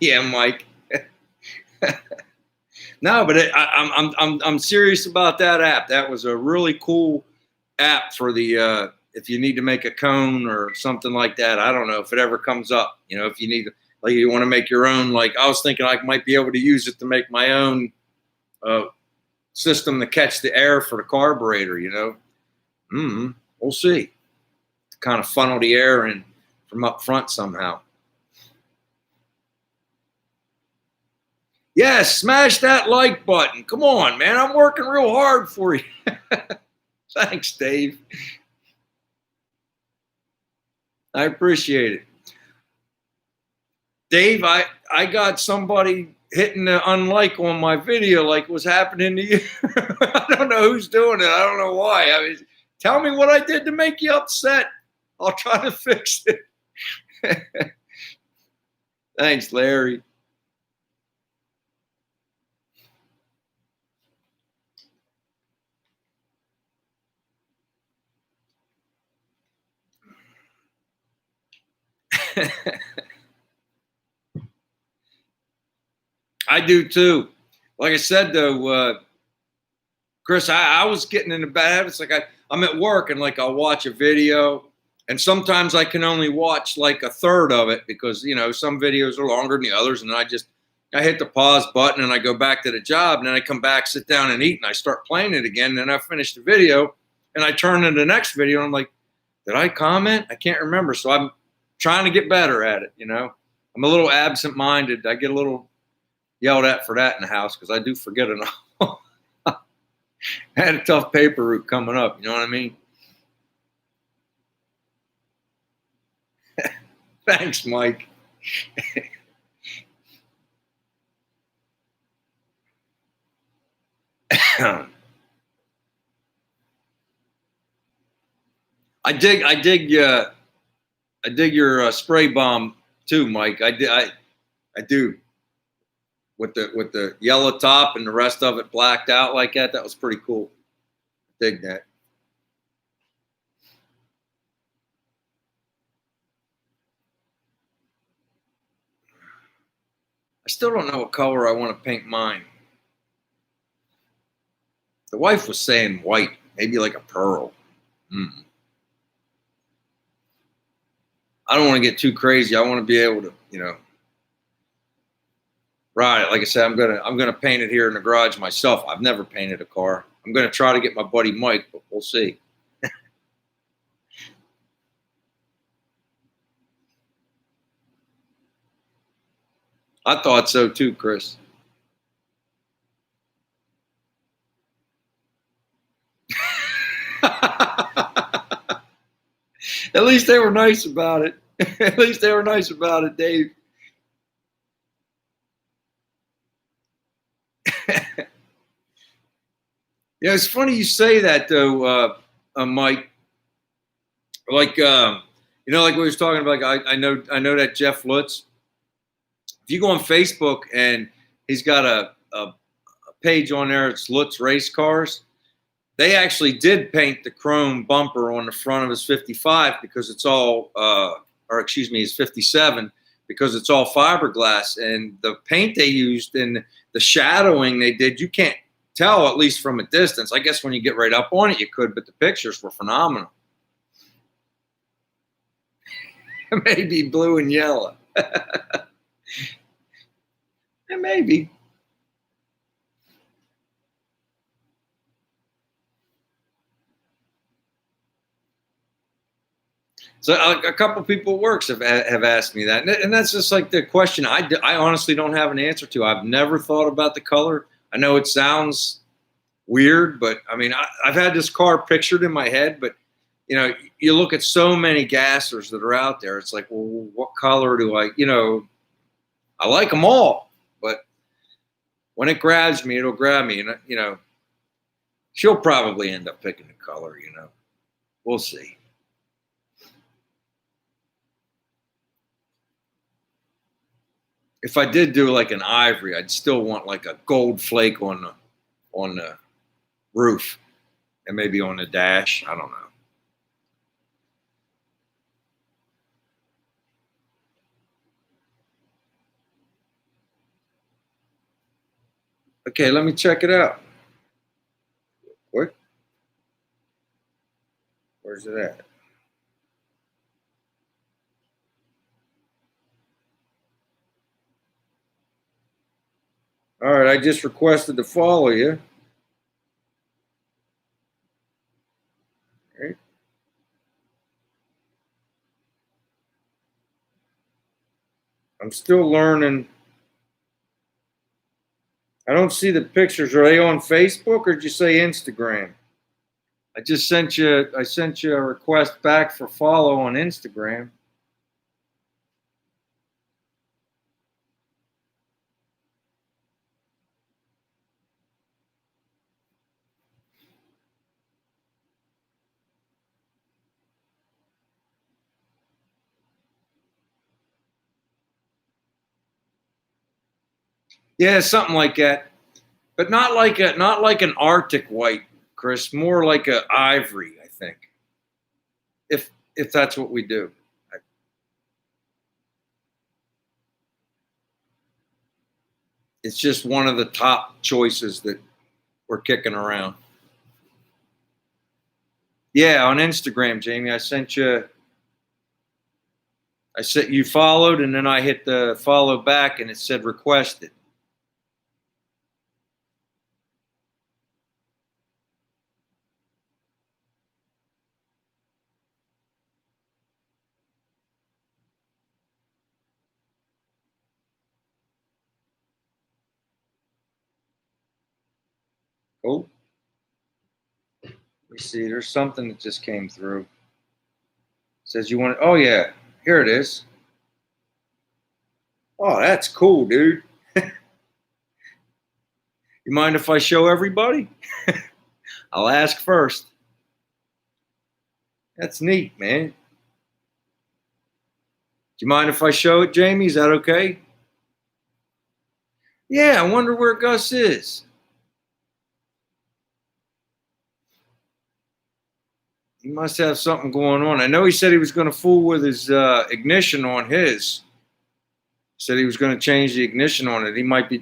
Yeah, Mike. No, but I'm serious about that app. That was a really cool app for the if you need to make a cone or something like that. I don't know if it ever comes up. If you need, like, you want to make your own. Like, I was thinking I might be able to use it to make my own system to catch the air for the carburetor. We'll see. Kind of funnel the air in from up front somehow. Yes, smash that like button. Come on, man. I'm working real hard for you. Thanks, Dave. I appreciate it. Dave, I got somebody hitting the unlike on my video like it was happening to you. I don't know who's doing it. I don't know why. Tell me what I did to make you upset. I'll try to fix it. Thanks, Larry. I do too. Like I said, though, Chris, I was getting into bad habits. Like I'm at work and like I'll watch a video, and sometimes I can only watch like a third of it because some videos are longer than the others, and I hit the pause button and I go back to the job, and then I come back, sit down and eat, and I start playing it again. And then I finish the video and I turn to the next video, and I'm like, did I comment? I can't remember. So I'm trying to get better at it. I'm a little absent-minded. I get a little yelled at for that in the house because I do forget enough. I had a tough paper route coming up. You know what I mean? Thanks, Mike. I dig your spray bomb too, Mike. I do. With the yellow top and the rest of it blacked out like that. That was pretty cool. Dig that. I still don't know what color I want to paint mine. The wife was saying white, maybe like a pearl. I don't want to get too crazy. I want to be able to, right. Like I said, I'm gonna paint it here in the garage myself. I've never painted a car. I'm going to try to get my buddy Mike, but we'll see. I thought so too, Chris. At least they were nice about it. At least they were nice about it, Dave. Yeah, it's funny you say that though, Mike. Like like we was talking about. Like I know that Jeff Lutz. If you go on Facebook and he's got a page on there, it's Lutz Race Cars. They actually did paint the chrome bumper on the front of his 55 because it's all, his 57 because it's all fiberglass. And the paint they used and the shadowing they did, you can't tell, at least from a distance. I guess when you get right up on it, you could, but the pictures were phenomenal. Maybe blue and yellow. Maybe. So a couple people at works have asked me that, and that's just like the question I honestly don't have an answer to. I've never thought about the color. I know it sounds weird, but I mean, I've had this car pictured in my head, but you look at so many gassers that are out there. It's like, well, what color do I? I like them all, but when it grabs me, it'll grab me, and she'll probably end up picking the color. We'll see. If I did do like an ivory, I'd still want like a gold flake on the roof and maybe on the dash. I don't know. Okay, let me check it out. What? Where's it at? All right, I just requested to follow you. Right. I'm still learning. I don't see the pictures. Are they on Facebook or did you say Instagram? I sent you a request back for follow on Instagram. Yeah, something like that, but not like an Arctic white, Chris. More like a ivory, I think. If that's what we do. It's just one of the top choices that we're kicking around. Yeah, on Instagram, Jamie, I sent you. I said you followed, and then I hit the follow back, and it said requested. Oh, let me see. There's something that just came through. It says you want. Oh yeah, here it is. Oh, that's cool, dude. You mind if I show everybody? I'll ask first. That's neat, man. Do you mind if I show it, Jamie? Is that okay? Yeah, I wonder where Gus is. He must have something going on. I know he said he was going to fool with his ignition on his. Said he was going to change the ignition on it.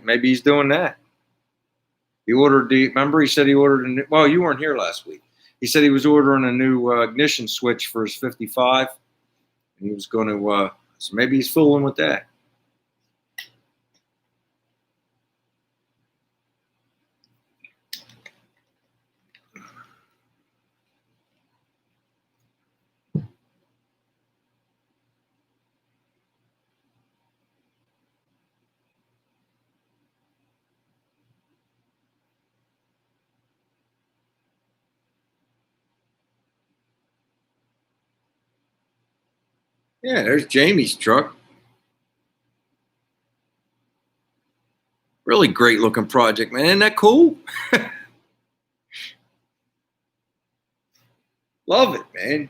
Maybe he's doing that. He ordered remember he said he ordered well, you weren't here last week. He said he was ordering a new ignition switch for his 55. And he was going to, so maybe he's fooling with that. Yeah, there's Jamie's truck. Really great looking project, man. Isn't that cool? Love it, man.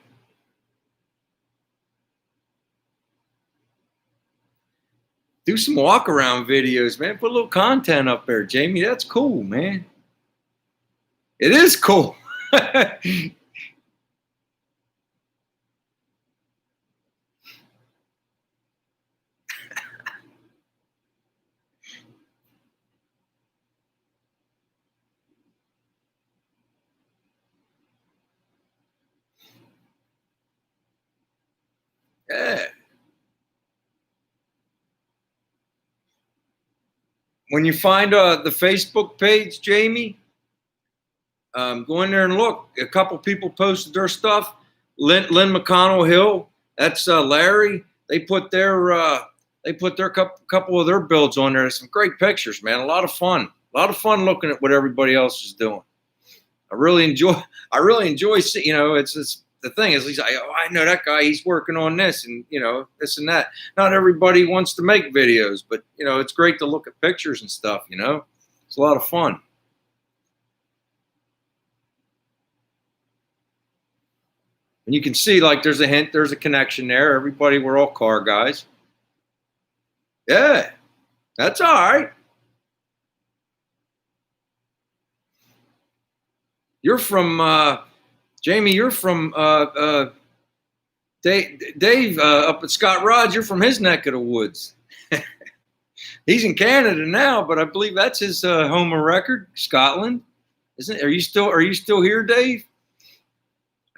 Do some walk around videos, man. Put a little content up there, Jamie. That's cool, man. It is cool. Yeah. When you find the Facebook page, Jamie, go in there and look. A couple people posted their stuff. Lynn McConnell Hill, that's Larry. They put their couple of their builds on there. Some great pictures, man. A lot of fun. A lot of fun looking at what everybody else is doing. I really enjoy seeing, it's the thing is, he's like, oh, I know that guy, he's working on this and, this and that. Not everybody wants to make videos, but, it's great to look at pictures and stuff, It's a lot of fun. And you can see, like, there's a hint, there's a connection there. Everybody, we're all car guys. Yeah, that's all right. You're from, Jamie, you're from Dave up at Scott Rod's. You're from his neck of the woods. He's in Canada now, but I believe that's his home of record, Scotland. Isn't it? Are you still here, Dave?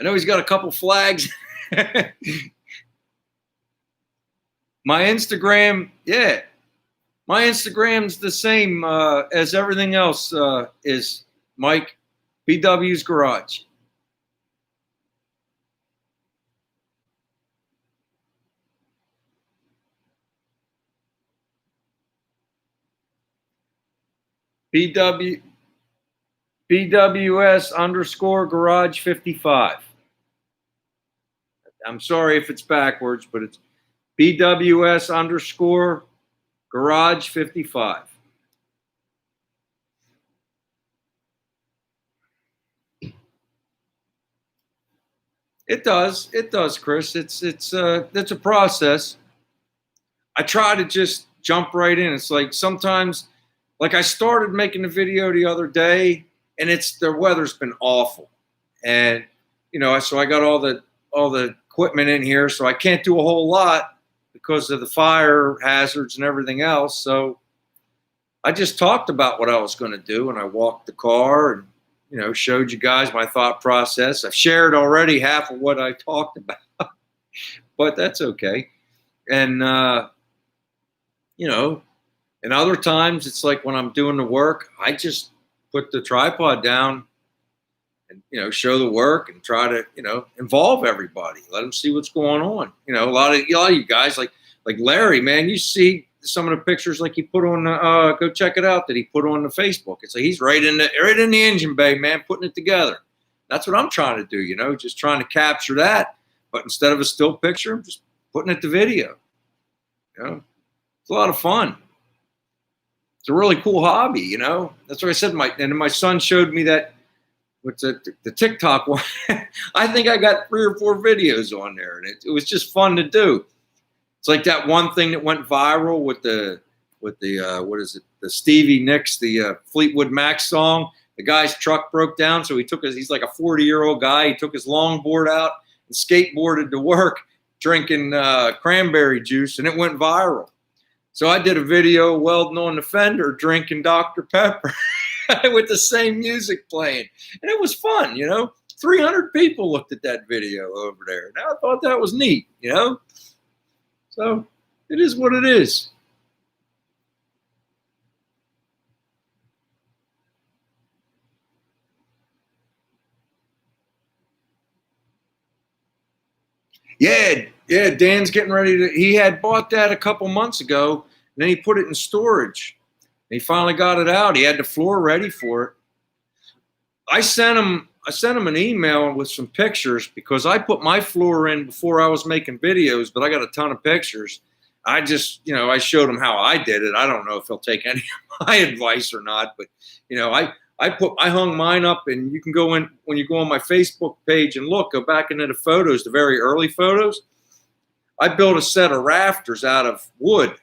I know he's got a couple flags. My Instagram, yeah. My Instagram's the same as everything else is, Mike. BW's Garage. BWS underscore Garage 55. I'm sorry if it's backwards, but it's BWS underscore Garage 55. It does, Chris. It's a process. I try to just jump right in. It's like sometimes, like I started making the video the other day, and the weather's been awful, and so I got all the equipment in here, so I can't do a whole lot because of the fire hazards and everything else. So I just talked about what I was going to do, and I walked the car and showed you guys my thought process. I've shared already half of what I talked about, but that's okay. And, and other times it's like when I'm doing the work, I just put the tripod down and, show the work and try to, involve everybody, let them see what's going on. A lot of you guys like Larry, man, you see some of the pictures like he put on go check it out that he put on the Facebook. It's like he's right in the engine bay, man, putting it together. That's what I'm trying to do, just trying to capture that, but instead of a still picture, I'm just putting it to video. It's a lot of fun. It's a really cool hobby, That's what I said. My son showed me that what's the TikTok one. I think I got 3 or 4 videos on there, and it was just fun to do. It's like that one thing that went viral with the what is it? The Stevie Nicks, the Fleetwood Mac song. The guy's truck broke down, so he's like a 40-year-old guy. He took his longboard out and skateboarded to work, drinking cranberry juice, and it went viral. So I did a video welding on the fender, drinking Dr. Pepper with the same music playing, and it was fun. 300 people looked at that video over there, and I thought that was neat. So it is what it is. Yeah, Dan's getting ready to. He had bought that a couple months ago, and then he put it in storage. And he finally got it out. He had the floor ready for it. I sent him I sent him an email with some pictures because I put my floor in before I was making videos, but I got a ton of pictures. I just, I showed him how I did it. I don't know if he'll take any of my advice or not, but I hung mine up, and you can go in when you go on my Facebook page and go back into the photos, the very early photos. I built a set of rafters out of wood.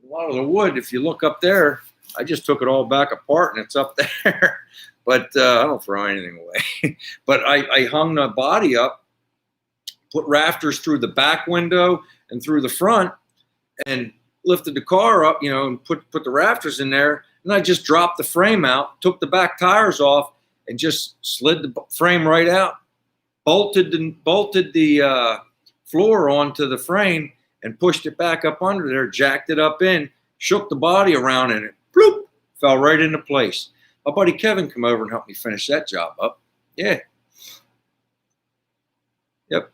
A lot of the wood, if you look up there, I just took it all back apart and it's up there. But I don't throw anything away. But I hung the body up, put rafters through the back window and through the front, and lifted the car up, and put the rafters in there. And I just dropped the frame out, took the back tires off, and just slid the frame right out. Bolted the floor onto the frame and pushed it back up under there, jacked it up in, shook the body around in it, bloop, fell right into place. My buddy Kevin come over and helped me finish that job up. Yeah. Yep.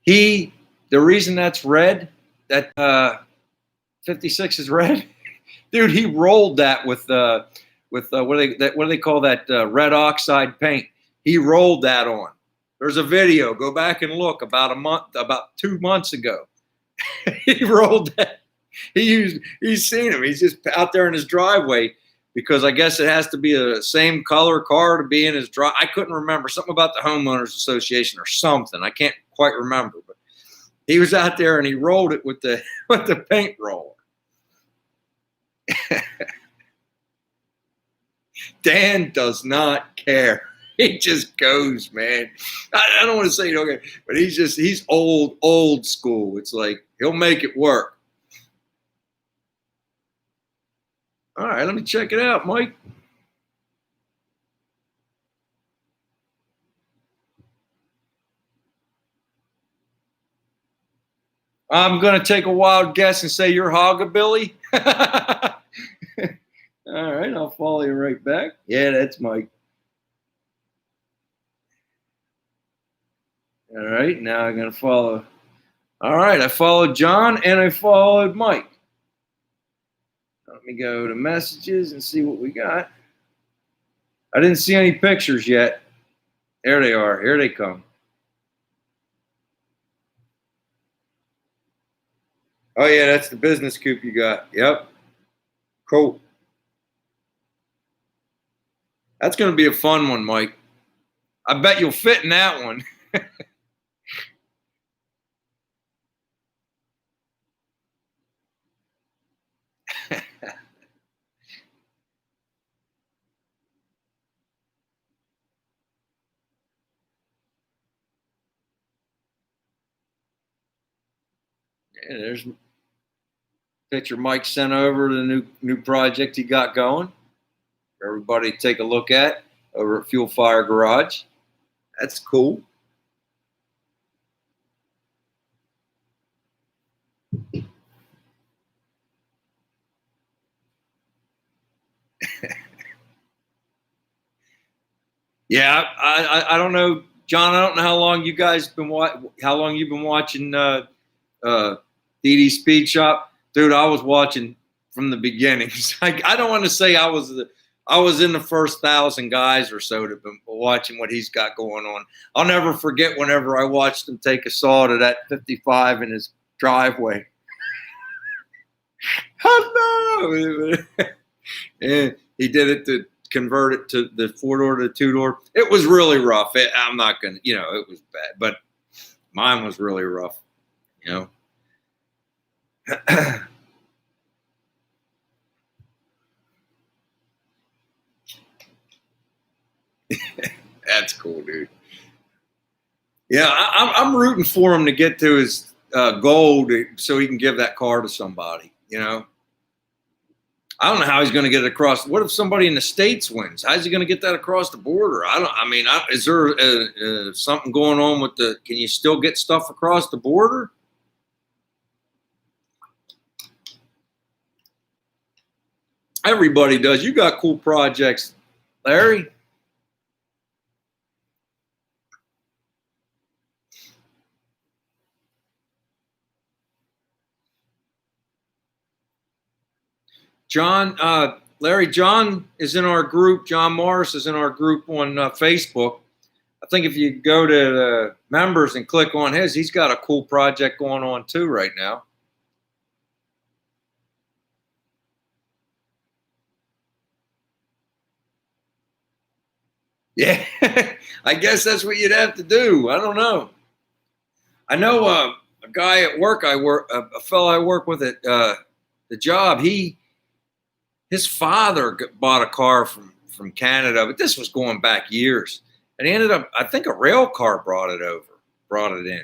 The reason that's red, that 56 is red, dude, he rolled that with what do they call that, red oxide paint. He rolled that on. There's a video. Go back and look about 2 months ago. He rolled that. He's seen him. He's just out there in his driveway because I guess it has to be the same color car to be in his drive. I couldn't remember, something about the homeowners association or something. I can't quite remember, but he was out there and he rolled it with the paint roller. Dan does not care. He just goes, man. I don't want to say okay, but he's old school. It's like he'll make it work. All right, let me check it out, Mike. I'm going to take a wild guess and say you're Hoggabilly. All right, I'll follow you right back. Yeah, that's Mike. All right, now I'm going to follow. All right, I followed John and I followed Mike. Let me go to messages and see what we got. I didn't see any pictures yet. There they are. Here they come. Oh, yeah, that's the business coupe you got. Yep. Cool. That's going to be a fun one, Mike. I bet you'll fit in that one. Yeah, there's a picture Mike sent over the new project he got going. Everybody take a look at over at Fuel Fire Garage. That's cool. Yeah, I don't know, John. I don't know how long you guys been you've been watching DD Speed Shop, dude. I was watching from the beginning. I don't want to say I was in the first 1,000 guys or so that have been watching what he's got going on. I'll never forget whenever I watched him take a saw to that 55 in his driveway. Hello. And he did it to convert it to the 4-door to the 2-door. It was really rough. I'm not going to, it was bad, but mine was really rough, That's cool, dude. Yeah, I'm rooting for him to get to his goal so he can give that car to somebody, I don't know how he's going to get it across. What if somebody in the States wins? How's he going to get that across the border? Is there something going on with can you still get stuff across the border? Everybody does. You got cool projects, Larry. John, Larry, John is in our group. John Morris is in our group on Facebook. I think if you go to the members and click on his, he's got a cool project going on too right now. Yeah, I guess that's what you'd have to do. I don't know. I know a guy at work. A fellow I work with at the job. His father bought a car from Canada, but this was going back years, and he ended up. I think a rail car brought it in.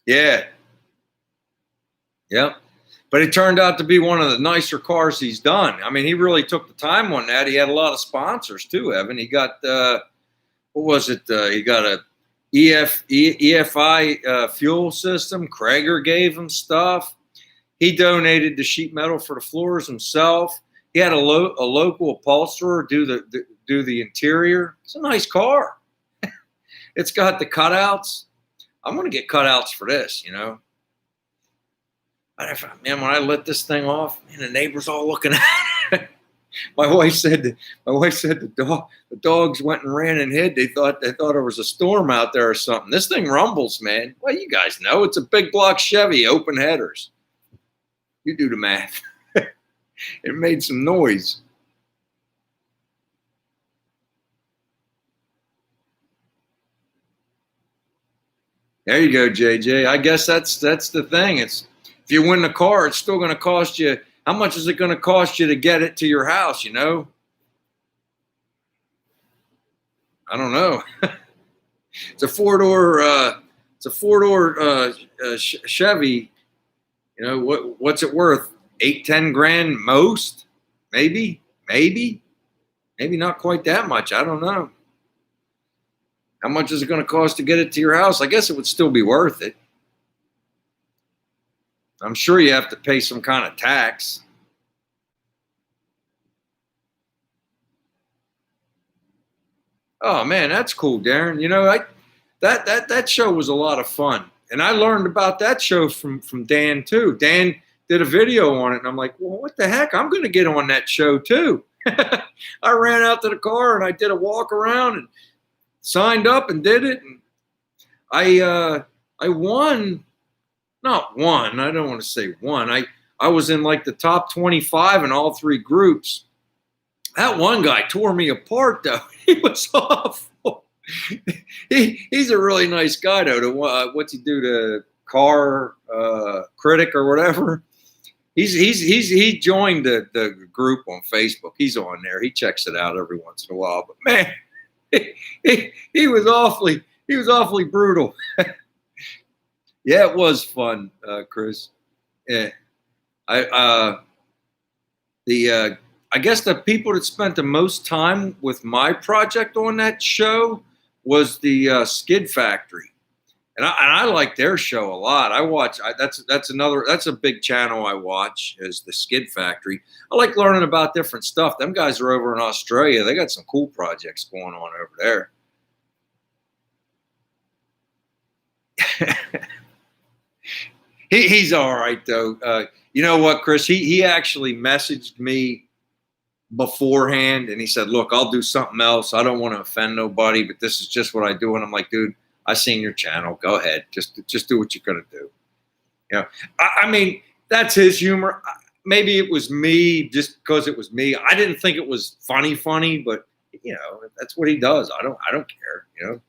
Yeah, yep. But it turned out to be one of the nicer cars he's done. I mean, he really took the time on that. He had a lot of sponsors too, Evan. He got what was it? He got a EFI fuel system. Krager gave him stuff. He donated the sheet metal for the floors himself. He had a local upholsterer do the interior. It's a nice car. It's got the cutouts. I'm going to get cutouts for this, you know. Man, when I let this thing off, man, the neighbors all looking at it. My wife said the dogs went and ran and hid. They thought there was a storm out there or something. This thing rumbles, man. Well, you guys know it's a big block Chevy, open headers. You do the math. It made some noise. There you go, JJ. I guess that's the thing. It's if you win the car, it's still going to cost you. How much is it going to cost you to get it to your house? You know, I don't know. It's a four-door. It's a four-door Chevy. You know what's it worth? 8-10 grand most, maybe not quite that much. I don't know. How much is it going to cost to get it to your house? I guess it would still be worth it. I'm sure you have to pay some kind of tax. Oh man, that's cool, Darren. You know, that show was a lot of fun, and I learned about that show from Dan too. Dan did a video on it, and I'm like, well, what the heck? I'm going to get on that show too. I ran out to the car and I did a walk around and signed up and did it, and I won. Not won. I don't want to say won. I was in like the top 25 in all three groups. That one guy tore me apart though. He was awful. He's a really nice guy though. What's he do to car critic or whatever? He joined the group on Facebook. He's on there. He checks it out every once in a while. But man, he was awfully brutal. Yeah, it was fun, Chris. Yeah, I guess the people that spent the most time with my project on that show was the Skid Factory, and I like their show a lot. I watch. That's a big channel I watch is the Skid Factory. I like learning about different stuff. Them guys are over in Australia. They got some cool projects going on over there. He's all right though. You know what, Chris? He actually messaged me beforehand, and he said, "Look, I'll do something else. I don't want to offend nobody, but this is just what I do." And I'm like, "Dude, I seen your channel. Go ahead, just do what you're gonna do." You know, I mean, that's his humor. Maybe it was me just because it was me. I didn't think it was funny, but you know, that's what he does. I don't care. You know,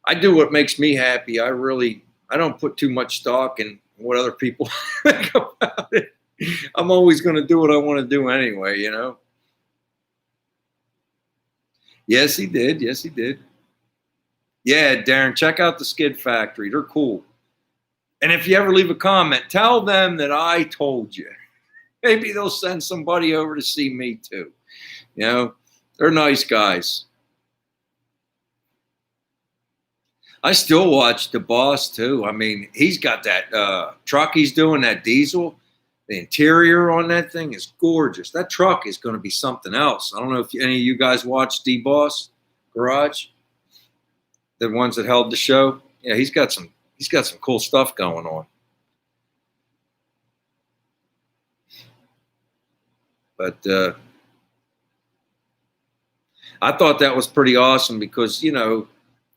I do what makes me happy. I don't put too much stock in what other people think about it. I'm always going to do what I want to do anyway, you know? Yes, he did. Yes, he did. Yeah, Darren, check out the Skid Factory. They're cool. And if you ever leave a comment, tell them that I told you. Maybe they'll send somebody over to see me too. You know, they're nice guys. I still watch the boss too. I mean, he's got that truck he's doing, that diesel. The interior on that thing is gorgeous. That truck is going to be something else. I don't know if any of you guys watch D-Boss Garage. the ones that held the show. Yeah, he's got some cool stuff going on. But I thought that was pretty awesome because, you know,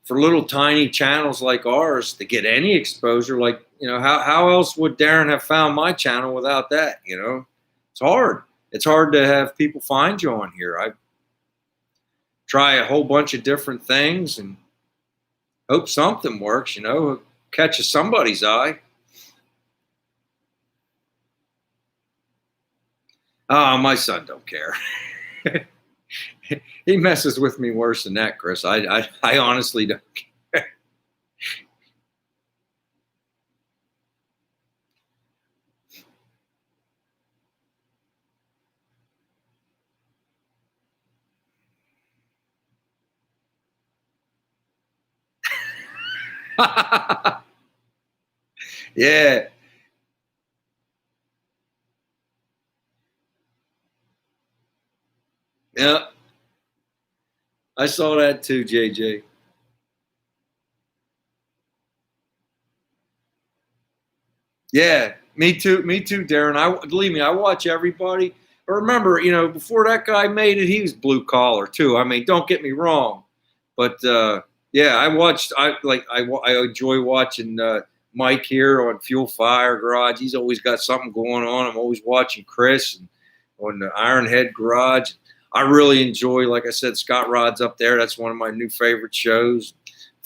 for little tiny channels like ours to get any exposure, like, you know, how else would Darren have found my channel without that? You know, it's hard. It's hard to have people find you on here. I try a whole bunch of different things and hope something works, you know, catches somebody's eye. Oh, my son don't care. He messes with me worse than that, Chris. I honestly don't care. Yeah. Yeah. I saw that too, JJ. Yeah, me too, Darren. Believe me, I watch everybody. But remember, you know, before that guy made it, he was blue collar too. I mean, don't get me wrong, but yeah, I enjoy watching Mike here on Fuel Fire Garage. He's always got something going on. I'm always watching Chris and on the Ironhead Garage. I really enjoy, like I said, Scott Rod's up there. That's one of my new favorite shows.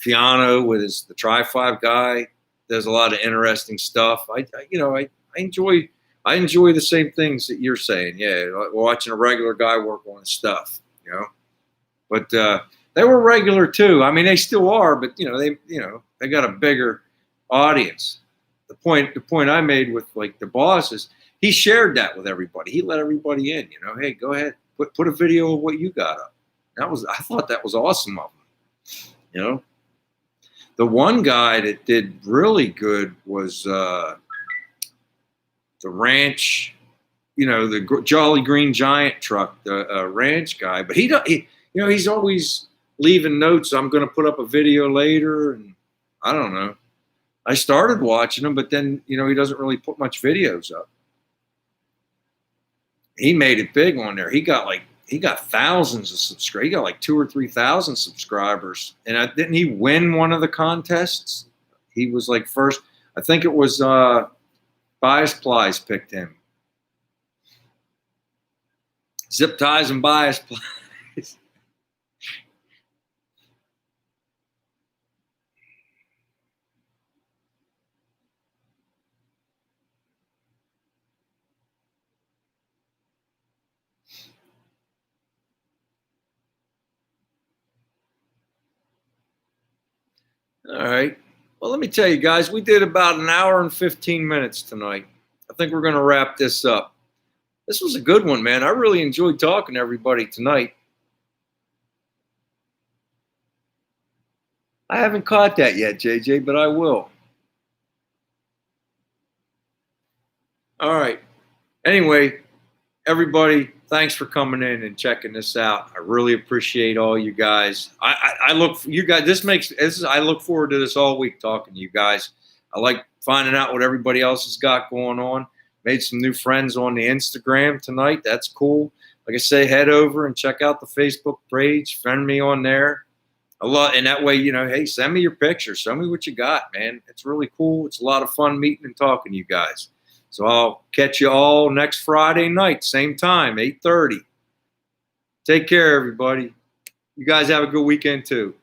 Fiano with the Tri Five guy. There's a lot of interesting stuff. I enjoy the same things that you're saying. Yeah, like watching a regular guy work on his stuff. You know, but they were regular too. I mean, they still are, but they got a bigger audience. The point I made with like the boss is he shared that with everybody. He let everybody in. You know, hey, go ahead, put a video of what you got up. I thought that was awesome of him. You know. The one guy that did really good was the ranch, you know, the Jolly Green Giant truck, the ranch guy. But he's always leaving notes. I'm going to put up a video later, and I don't know. I started watching him, but then he doesn't really put much videos up. He made it big on there. He got thousands of subscribers. He got like 2,000 or 3,000 subscribers. And didn't he win one of the contests? He was like first. I think it was Bias Plies picked him. Zip Ties and Bias Plies. All right. Well, let me tell you guys, we did about an hour and 15 minutes tonight. I think we're going to wrap this up. This was a good one, man. I really enjoyed talking to everybody tonight. I haven't caught that yet, JJ, but I will. All right. Anyway, everybody, thanks for coming in and checking this out. I really appreciate all you guys. I look for you guys. I look forward to this all week talking to you guys. I like finding out what everybody else has got going on. Made some new friends on the Instagram tonight. That's cool. Like I say, head over and check out the Facebook page. Friend me on there. And that way, hey, send me your pictures. Show me what you got, man. It's really cool. It's a lot of fun meeting and talking to you guys. So I'll catch you all next Friday night, same time, 8:30. Take care, everybody. You guys have a good weekend, too.